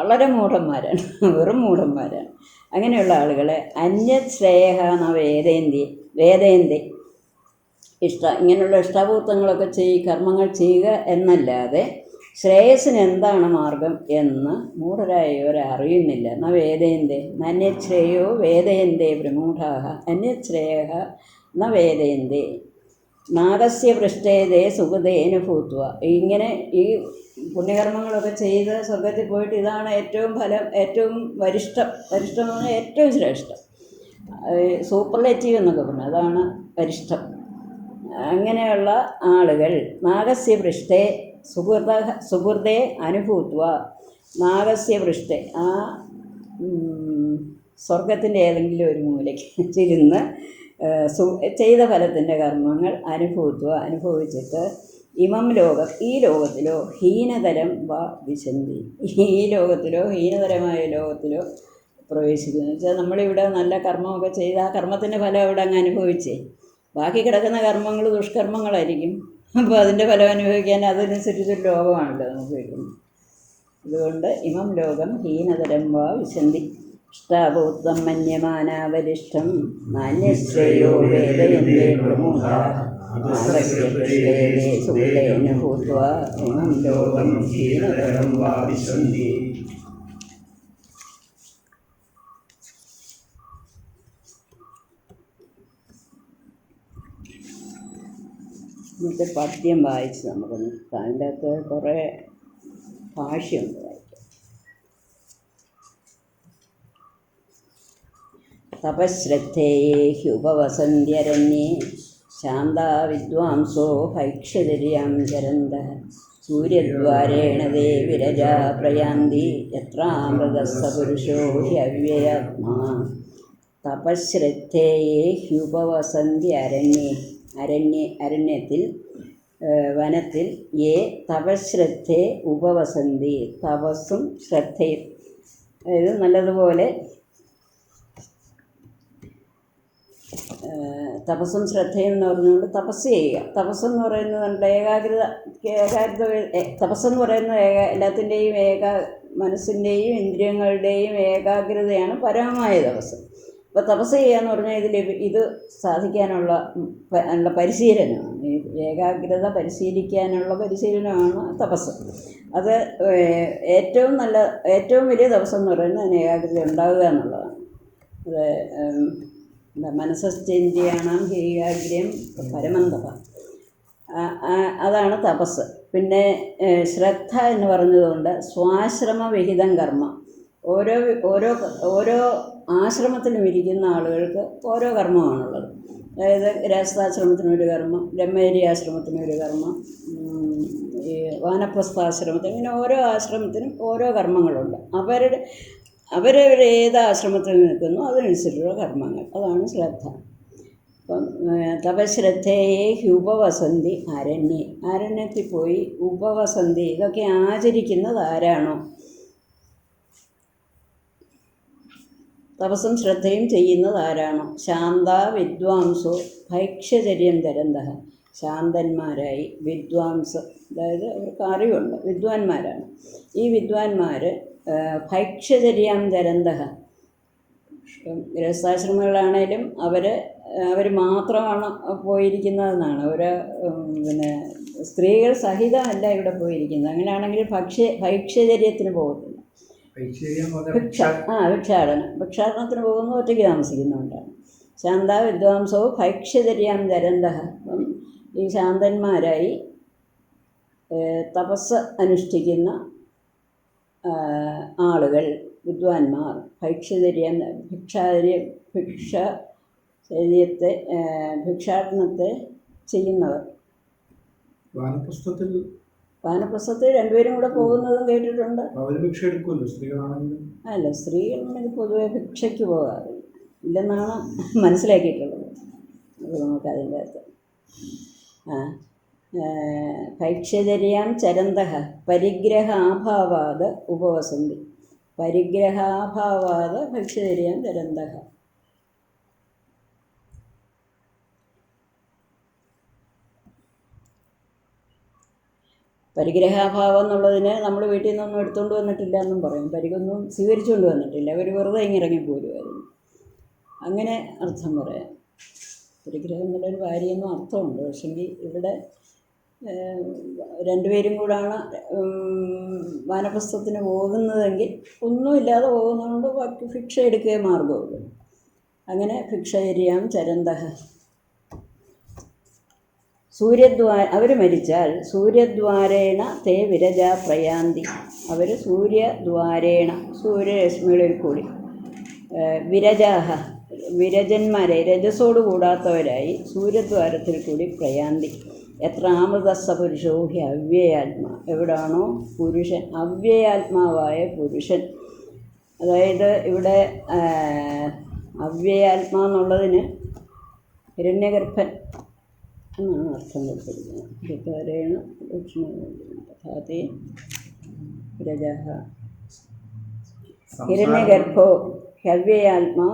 വളരെ മൂഢന്മാരാണ്, വെറും മൂഢന്മാരാണ്. അങ്ങനെയുള്ള ആളുകളെ അന്യത് ശ്രേയഃ ന വേദയന്തേ ഇങ്ങനെയുള്ള ഇഷ്ടാപൂർത്തങ്ങളൊക്കെ കർമ്മങ്ങൾ ചെയ്യുക എന്നല്ലാതെ ശ്രേയസ്സിന് എന്താണ് മാർഗം എന്ന് മൂഢരായവരെ അറിയുന്നില്ല. ന വേദയന്തേ അന്യത് ശ്രേയോ വേദയന്തേ പ്രമൂഢാഃ അന്യത് ശ്രേയഃ ന വേദയന്തേ നാഗസ്യ പൃഷ്ഠേതേ സുഖതേന ഭൂത്വ. ഇങ്ങനെ ഈ പുണ്യകർമ്മങ്ങളൊക്കെ ചെയ്ത് സ്വർഗത്തിൽ പോയിട്ട് ഇതാണ് ഏറ്റവും ഫലം, ഏറ്റവും വരിഷ്ഠം എന്ന് പറഞ്ഞാൽ ഏറ്റവും ശ്രേഷ്ഠം, സൂപ്പർലേറ്റീവ് എന്നൊക്കെ പറഞ്ഞു, അതാണ് വരിഷ്ഠം. അങ്ങനെയുള്ള ആളുകൾ നാഗസ്യ പൃഷ്ഠേ സുഹൃതേ അനുഭൂത്വ നാഗസ്യ പൃഷ്ഠേ ആ സ്വർഗത്തിൻ്റെ ഏതെങ്കിലും ഒരു മൂലയ്ക്ക് ഇരുന്ന് ചെയ്ത ഫലത്തിൻ്റെ കർമ്മങ്ങൾ അനുഭവിച്ചിട്ട് ഇമം ലോകം ഈ ലോകത്തിലോ ഹീനതരം വ വിശന്തി ഈ ലോകത്തിലോ ഹീനതരമായ ലോകത്തിലോ പ്രവേശിക്കുന്നു. വെച്ചാൽ നമ്മളിവിടെ നല്ല കർമ്മമൊക്കെ ചെയ്ത് ആ കർമ്മത്തിൻ്റെ ഫലം അവിടെ അങ്ങ് അനുഭവിച്ചേ, ബാക്കി കിടക്കുന്ന കർമ്മങ്ങൾ ദുഷ്കർമ്മങ്ങളായിരിക്കും. അപ്പോൾ അതിൻ്റെ ഫലം അനുഭവിക്കാൻ അതനുസരിച്ചൊരു ലോകമാണല്ലോ നമുക്ക് കിട്ടുന്നത്. അതുകൊണ്ട് ഇമം ലോകം ഹീനതരം വാ വിശന്തി. ഇഷ്ടാഭൂതം മന്യമാനാവരിഷ്ഠം നാന്യശ്രേയോ വേദയന്തേ പ്രമൂഢാഃ നാഗസ്യ പൃഷ്ഠേ സുഹൃതേന ഭൂത്വാ ഇമം ലോകം ഹീനതരം വാ വിശന്തി. ഇന്നത്തെ പദ്യം വായിച്ച് നമുക്കൊന്ന് അതിൻ്റെ അകത്ത് കുറേ ഭാഷയുണ്ട് വായിക്കാൻ. തപശ്രദ്ധേഹ്യുപവസന്ത്യരണ്യേ ശാന്താ വിദ്വാംസോ ഭൈക്ഷ്യചര്യാം ചരന്തഃ സൂര്യദ്വാരേണ തേ വിരജാ പ്രയാന്തി യത്രാമൃതസ്സ പുരുഷോ ഹ്യവ്യയാത്മാ തപശ്രദ്ധേയേ ഹ്യുപവസന്തി അരണ്യത്തിൽ വനത്തിൽ യേ തപശ്രദ്ധേ ഉപവസന്തി, തപസ്സും ശ്രദ്ധയും, അതായത് നല്ലതുപോലെ തപസ്സും ശ്രദ്ധയും എന്ന് പറഞ്ഞുകൊണ്ട് തപസ് ചെയ്യുക. തപസ്സെന്ന് പറയുന്നത് നമ്മുടെ ഏകാഗ്രത തപസ്സെന്ന് പറയുന്നത് എല്ലാത്തിൻ്റെയും മനസ്സിൻ്റെയും ഇന്ദ്രിയങ്ങളുടെയും ഏകാഗ്രതയാണ് പരമമായ തപസ്. അപ്പോൾ തപസ് ചെയ്യുക എന്ന് പറഞ്ഞാൽ ഇത് സാധിക്കാനുള്ള പരിശീലനമാണ്. ഈ ഏകാഗ്രത പരിശീലിക്കാനുള്ള പരിശീലനമാണ് തപസ്. അത് ഏറ്റവും വലിയ തപസ്സെന്ന് പറയുന്നത് അതിന് ഏകാഗ്രത ഉണ്ടാവുക എന്നുള്ളതാണ്. അത് മനസ്സശ്ചേന്ദ്രിയാണാം ഏകാഗ്ര്യം പരമം തപ, അതാണ് തപസ്. പിന്നെ ശ്രദ്ധ എന്ന് പറഞ്ഞതുകൊണ്ട് സ്വാശ്രമവിഹിതം കർമ്മ, ഓരോ ആശ്രമത്തിലും ഇരിക്കുന്ന ആളുകൾക്ക് ഓരോ കർമ്മമാണുള്ളത്. അതായത് ഗൃഹസ്ഥാശ്രമത്തിനൊരു കർമ്മം, ബ്രഹ്മചര്യ ആശ്രമത്തിനൊരു കർമ്മം, ഈ വാനപ്രസ്ഥാശ്രമത്തിന്, ഇങ്ങനെ ഓരോ ആശ്രമത്തിനും ഓരോ കർമ്മങ്ങളുണ്ട്. അവരവർ ഏത് ആശ്രമത്തിൽ നിൽക്കുന്നു അതിനനുസരിച്ചുള്ള കർമ്മങ്ങൾ, അതാണ് ശ്രദ്ധ. അപ്പം തപശ്രദ്ധയെ ഹ്യുപവസന്തി അരണ്യത്തിൽ പോയി ഉപവസന്തി, ഇതൊക്കെ ആചരിക്കുന്നത് ആരാണോ, തപസ്സും ശ്രദ്ധയും ചെയ്യുന്നത് ആരാണോ, ശാന്താ വിദ്വാംസോ ഭൈക്ഷ്യചര്യം തരന്തഃ, ശാന്തന്മാരായി വിദ്വാംസ്, അതായത് അവർക്ക് അറിവുണ്ട്, വിദ്വാൻമാരാണ്. ഈ വിദ്വാൻമാർ ഭൈക്ഷ്യചര്യാം തരന്തഃ, ഗൃഹസ്ഥാശ്രമങ്ങളാണേലും അവർ മാത്രമാണ് പോയിരിക്കുന്നതെന്നാണ്. പിന്നെ സ്ത്രീകൾ സഹിതമല്ല ഇവിടെ പോയിരിക്കുന്നത്. അങ്ങനെയാണെങ്കിൽ ഭൈക്ഷ്യചര്യത്തിന് പോകത്തില്ല. ഭിക്ഷാടനത്തിന് പോകുന്ന ഒറ്റയ്ക്ക് താമസിക്കുന്നുണ്ടാണ്. ശാന്താ വിദ്വാംസോ ഭൈക്ഷ്യചര്യാം തരന്തഃ, അപ്പം ഈ ശാന്തന്മാരായി തപസ് അനുഷ്ഠിക്കുന്ന ആളുകൾ, വിദ്വാൻമാർ, ഭിക്ഷാടനത്തെ ചെയ്യുന്നവർ. വാനപ്രസ്ഥത്തിൽ രണ്ടുപേരും കൂടെ പോകുന്നതും കേട്ടിട്ടുണ്ട്. അല്ല, സ്ത്രീകളാണെങ്കിൽ പൊതുവെ ഭിക്ഷയ്ക്ക് പോകാറില്ല ഇല്ലെന്നാണ് മനസ്സിലാക്കിയിട്ടുള്ളത്. അത് നമുക്കതിൻ്റെ അകത്ത് ഭൈക്ഷ്യചര്യാം ചരന്തഃ പരിഗ്രഹാഭാവാത് ഉപവസന്തി, പരിഗ്രഹാഭാവാത് ഭൈക്ഷ്യചര്യാം ചരന്തഃ. പരിഗ്രഹാഭാവം എന്നുള്ളതിന് നമ്മൾ വീട്ടിൽ നിന്നൊന്നും എടുത്തുകൊണ്ട് വന്നിട്ടില്ല എന്നും പറയും. പരികൊന്നും സ്വീകരിച്ചുകൊണ്ട് വന്നിട്ടില്ല, അവർ വെറുതെ ഇറങ്ങിപ്പോരുമായിരുന്നു, അങ്ങനെ അർത്ഥം പറയാം. പരിഗ്രഹം എന്നുള്ളൊരു കാര്യമെന്നും അർത്ഥമുണ്ട്. പക്ഷെങ്കിൽ ഇവിടെ രണ്ടുപേരും കൂടാണ് വാനപ്രസ്ഥത്തിന് പോകുന്നതെങ്കിൽ ഒന്നുമില്ലാതെ പോകുന്നതുകൊണ്ട് ബാക്കി ഭിക്ഷ എടുക്കുകയേ മാർഗമുള്ളൂ. അങ്ങനെ ഭിക്ഷചര്യാം ചരന്തഃ. അവർ മരിച്ചാൽ സൂര്യദ്വാരേണ തേ വിരജാ പ്രയാന്തി, അവർ സൂര്യദ്വാരേണ, സൂര്യരശ്മികളിൽ കൂടി, വിരജന്മാരെ രജസോട് കൂടാത്തവരായി സൂര്യദ്വാരത്തിൽ കൂടി പ്രയാന്തി. എത്ര അമൃതസ്സ പുരുഷോ ഹി അവ്യയാത്മാ, എവിടാണോ പുരുഷൻ, അവ്യയാത്മാവായ പുരുഷൻ. അതായത് ഇവിടെ അവ്യയാത്മാ എന്നുള്ളതിന് ഹിരണ്യഗർഭൻ എന്നാണ് അർത്ഥം കൊടുത്തിരിക്കുന്നത്. ഋതുവരേണ ലക്ഷ്മി വിരജഃ ഹിരണ്യഗർഭോ ഹ്യവ്യയാത്മാ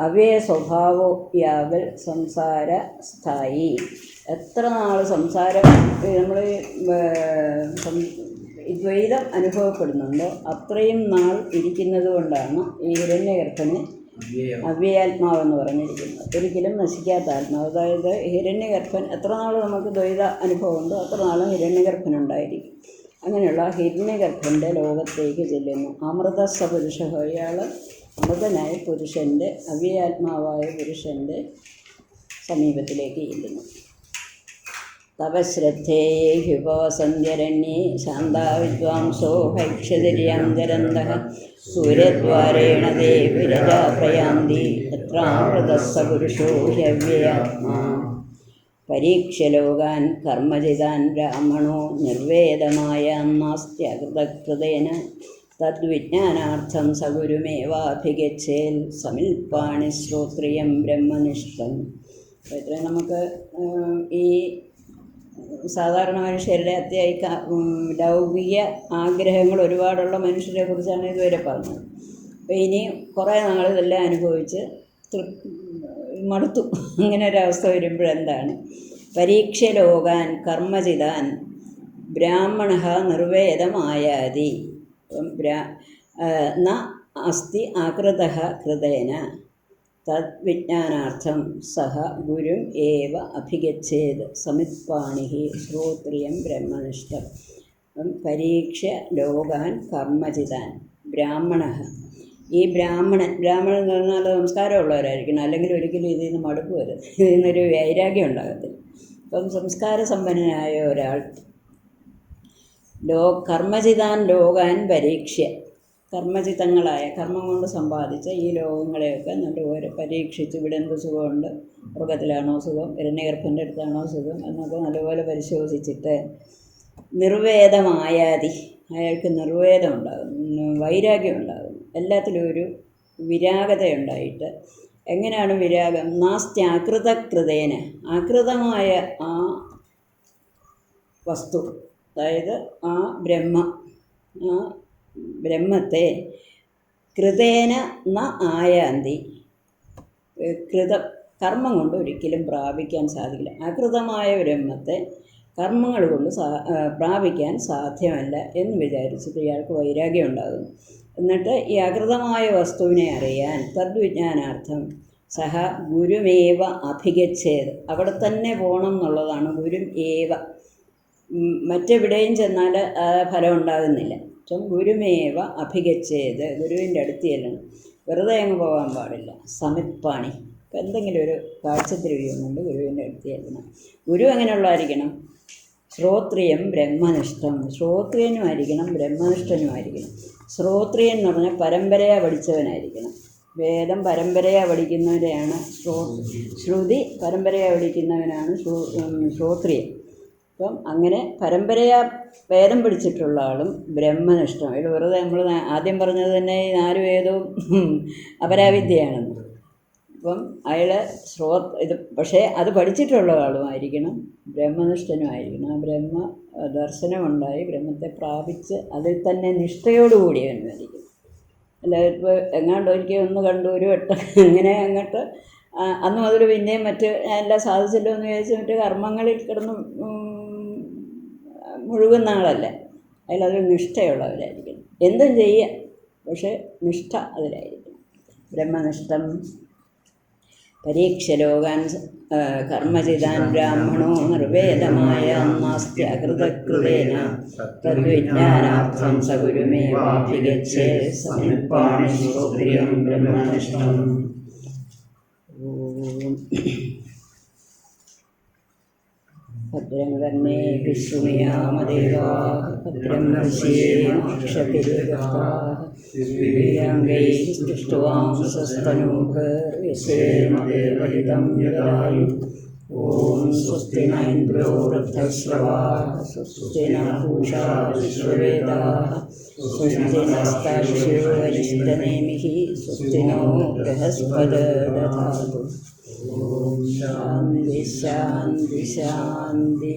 അവ്യയ സ്വഭാവോ യാവൽ സംസാര സ്ഥായി. എത്ര നാൾ സംസാരം നമ്മൾ ദ്വൈതം അനുഭവപ്പെടുന്നുണ്ടോ അത്രയും നാൾ ഇരിക്കുന്നത് കൊണ്ടാണ് ഈ ഹിരണ്യഗർഭന് അവ്യയാത്മാവെന്ന് പറഞ്ഞിരിക്കുന്നത്. ഒരിക്കലും നശിക്കാത്ത ആത്മാവ്. അതായത് ഹിരണ്യഗർഭൻ എത്ര നാൾ നമുക്ക് ദ്വൈത അനുഭവമുണ്ടോ അത്ര നാളും ഹിരണ്യഗർഭനുണ്ടായിരിക്കും. അങ്ങനെയുള്ള ഹിരണ്യഗർഭൻ്റെ ലോകത്തേക്ക് ചെല്ലുന്നു. അമൃതസ്സ പുരുഷ, ഇയാൾ അമൃതനായ പുരുഷൻ്റെ, അവ്യയാത്മാവായ പുരുഷൻ്റെ സമീപത്തിലേക്ക് ചെല്ലുന്നു. തപശ്രദ്ധേയേ ഹ്യുപവസന്ത്യരണ്യേ ശാന്താ വിദ്വാംസോ ഭൈക്ഷ്യചര്യാം ചരന്തഃ സൂര്യദ്വാരേണ തേ വിരജാ പ്രയാന്തി തത്രാമൃതഃ സ പുരുഷോ ഹ്യവ്യയാത്മാ. പരീക്ഷ്യലോകാൻ കർമ്മജിതാൻ ബ്രാഹ്മണോ നിർവേദമായാന്നാസ്ത്യകൃതകൃതേന തദ്വിജ്ഞാനാർത്ഥം സ ഗുരുമേവാഭിഗച്ഛേൽ സമിൽപ്പാണി ശ്രോത്രിയം ബ്രഹ്മനിഷ്ഠം. അപ്പോൾ ഇത്രയും നമുക്ക് ഈ സാധാരണ മനുഷ്യരുടെ ലൗകിക ആഗ്രഹങ്ങൾ ഒരുപാടുള്ള മനുഷ്യരെ കുറിച്ചാണ് ഇതുവരെ പറഞ്ഞത്. അപ്പോൾ ഇനി കുറേ നാൾ ഇതെല്ലാം അനുഭവിച്ച് മടുത്തു. അങ്ങനെ ഒരവസ്ഥ വരുമ്പോഴെന്താണ്? പരീക്ഷ്യലോകാൻ കർമ്മജിതാൻ ബ്രാഹ്മണ നിർവേദമായാതി ന അസ്തി ആകൃതഃ കൃതേന തദ്വിജ്ഞാനാർത്ഥം സഹ ഗുരും ഏവ അഭിഗച്ഛേത് സമിത്പാണിഃ ശ്രോത്രിയം ബ്രഹ്മനിഷ്ഠം. പരീക്ഷ്യ ലോകാൻ കർമ്മജിതാൻ ബ്രാഹ്മണ. ഈ ബ്രാഹ്മണൻ എന്ന് പറഞ്ഞാൽ സംസ്കാരമുള്ളവരായിരിക്കണം, അല്ലെങ്കിൽ ഒരിക്കലും ഇതിൽ നിന്ന് മടുപ്പ് വരും, ഇതിൽ നിന്നൊരു വൈരാഗ്യം ഉണ്ടാകത്തില്ല. അപ്പം സംസ്കാര സമ്പന്നനായ ഒരാൾ കർമ്മജിതാൻ ലോകാൻ പരീക്ഷ്യ, കർമ്മജിതങ്ങളായ കർമ്മം കൊണ്ട് സമ്പാദിച്ച ഈ ലോകങ്ങളെയൊക്കെ നല്ലപോലെ പരീക്ഷിച്ച് ഇവിടെ എന്ത് സുഖമുണ്ട്, മൃഗത്തിലാണോ സുഖം, ഹിരണ്യഗർഭൻ്റെ അടുത്താണോ സുഖം എന്നൊക്കെ നല്ലപോലെ പരിശോധിച്ചിട്ട് നിർവേദമായാതി, അയാൾക്ക് നിർവേദം ഉണ്ടാകും, വൈരാഗ്യം ഉണ്ടാകും, എല്ലാത്തിലും ഒരു വിരാഗതയുണ്ടായിട്ട്. എങ്ങനെയാണ് വിരാഗം? നാസ്ത്യാകൃതകൃതേന, ആകൃതമായ ആ വസ്തു, അതായത് ആ ബ്രഹ്മത്തെ കൃതേന ന ആയാന്തി, കർമ്മം കൊണ്ട് ഒരിക്കലും പ്രാപിക്കാൻ സാധിക്കില്ല. അകൃതമായ ബ്രഹ്മത്തെ കർമ്മങ്ങൾ കൊണ്ട് പ്രാപിക്കാൻ സാധ്യമല്ല എന്ന് വിചാരിച്ചിട്ട് ഇയാൾക്ക് വൈരാഗ്യം ഉണ്ടാകുന്നു. എന്നിട്ട് ഈ അകൃതമായ വസ്തുവിനെ അറിയാൻ തദ്വിജ്ഞാനാർത്ഥം സഹ ഗുരുമേവ അഭിഗച്ഛേത്, അവിടെ തന്നെ പോകണം എന്നുള്ളതാണ് ഗുരും ഏവ. മറ്റെവിടെയും ചെന്നാൽ ഫലം ഉണ്ടാകുന്നില്ല. ഗുരുമേവ അഭിഗച്ഛേത്, ഗുരുവിൻ്റെ അടുത്ത് ചെല്ലണം, വെറുതെ അങ്ങ് പോകാൻ പാടില്ല. സമിത്പാണി, ഇപ്പം എന്തെങ്കിലും ഒരു കാഴ്ചദ്രവ്യം കൊണ്ട് ഗുരുവിൻ്റെ അടുത്ത് ചെല്ലണം. ഗുരു എങ്ങനെയുള്ളതായിരിക്കണം? ശ്രോത്രിയം ബ്രഹ്മനിഷ്ഠം, ശ്രോത്രിയനുമായിരിക്കണം ബ്രഹ്മനിഷ്ഠനുമായിരിക്കണം. ശ്രോത്രിയൻ എന്ന് പറഞ്ഞാൽ പരമ്പരയാ പഠിച്ചവനായിരിക്കണം. വേദം പരമ്പരയാ പഠിക്കുന്നവരെയാണ് ശ്രുതി പരമ്പരയാ പഠിക്കുന്നവനാണ് ശ്രോത്രിയൻ. അപ്പം അങ്ങനെ പരമ്പരയാ വേദം പഠിച്ചിട്ടുള്ള ആളും ബ്രഹ്മനിഷ്ഠം. ഇത് വെറുതെ നമ്മൾ ആദ്യം പറഞ്ഞത് തന്നെ ഈ 4 വേദവും അപരാവിദ്യയാണെന്ന്. അപ്പം അയാൾ പക്ഷേ അത് പഠിച്ചിട്ടുള്ള ആളുമായിരിക്കണം, ബ്രഹ്മനിഷ്ഠനുമായിരിക്കണം. ആ ബ്രഹ്മ ദർശനമുണ്ടായി ബ്രഹ്മത്തെ പ്രാപിച്ച് അതിൽ തന്നെ നിഷ്ഠയോടുകൂടിയവനുമായിരിക്കും. അല്ല ഇപ്പോൾ എങ്ങാണ്ട് ഒരിക്കൽ ഒന്ന് കണ്ടു ഒരു വട്ടം അങ്ങനെ അങ്ങോട്ട് അന്ന് മുതൽ പിന്നെയും എല്ലാം സാധിച്ചല്ലോ എന്ന് വിചാരിച്ച് മറ്റ് കർമ്മങ്ങളിൽ കിടന്ന് മുഴുകുന്ന ആളല്ല. അതിലതൊരു നിഷ്ഠയുള്ളവരായിരിക്കണം. എന്തും ചെയ്യാം, പക്ഷേ നിഷ്ഠ അതിലായിരിക്കണം. ബ്രഹ്മനിഷ്ഠം. പരീക്ഷ്യലോകാൻ കർമ്മജിതാൻ ബ്രാഹ്മണോ നിർവേദമായ നാസ്ത്യകൃതകൃതേന തദ്വിജ്ഞാനാർത്ഥം സ ഗുരുമേവാഭിഗച്ഛേത് സമിൽപ്പാണി ശ്രോത്രിയം ബ്രഹ്മനിഷ്ഠം. ഭദ്രം കർണേ വിശ്രുമയാമദേവാഃ ഭദ്രം പശ്യേമാക്ഷഭിർഗതാഃ ദിവ്യാംഗൈഃ സ്പൃഷ്ടവാംസസ്തനൂഭിർയശേമദേവഹിതം യദായു. ഓം സ്വസ്തി ന ഇന്ദ്രോ വൃദ്ധശ്രവാः സ്വസ്തി ന പൂഷാ വിശ്വവേദാः സ്വസ്തി നസ്താർക്ഷ്യോ അരിഷ്ടനേമിഃ സ്വസ്തി നോ ബൃഹസ്പതിർദധാതു. ഓം ശാന്തി ശാന്തി ശാന്തി.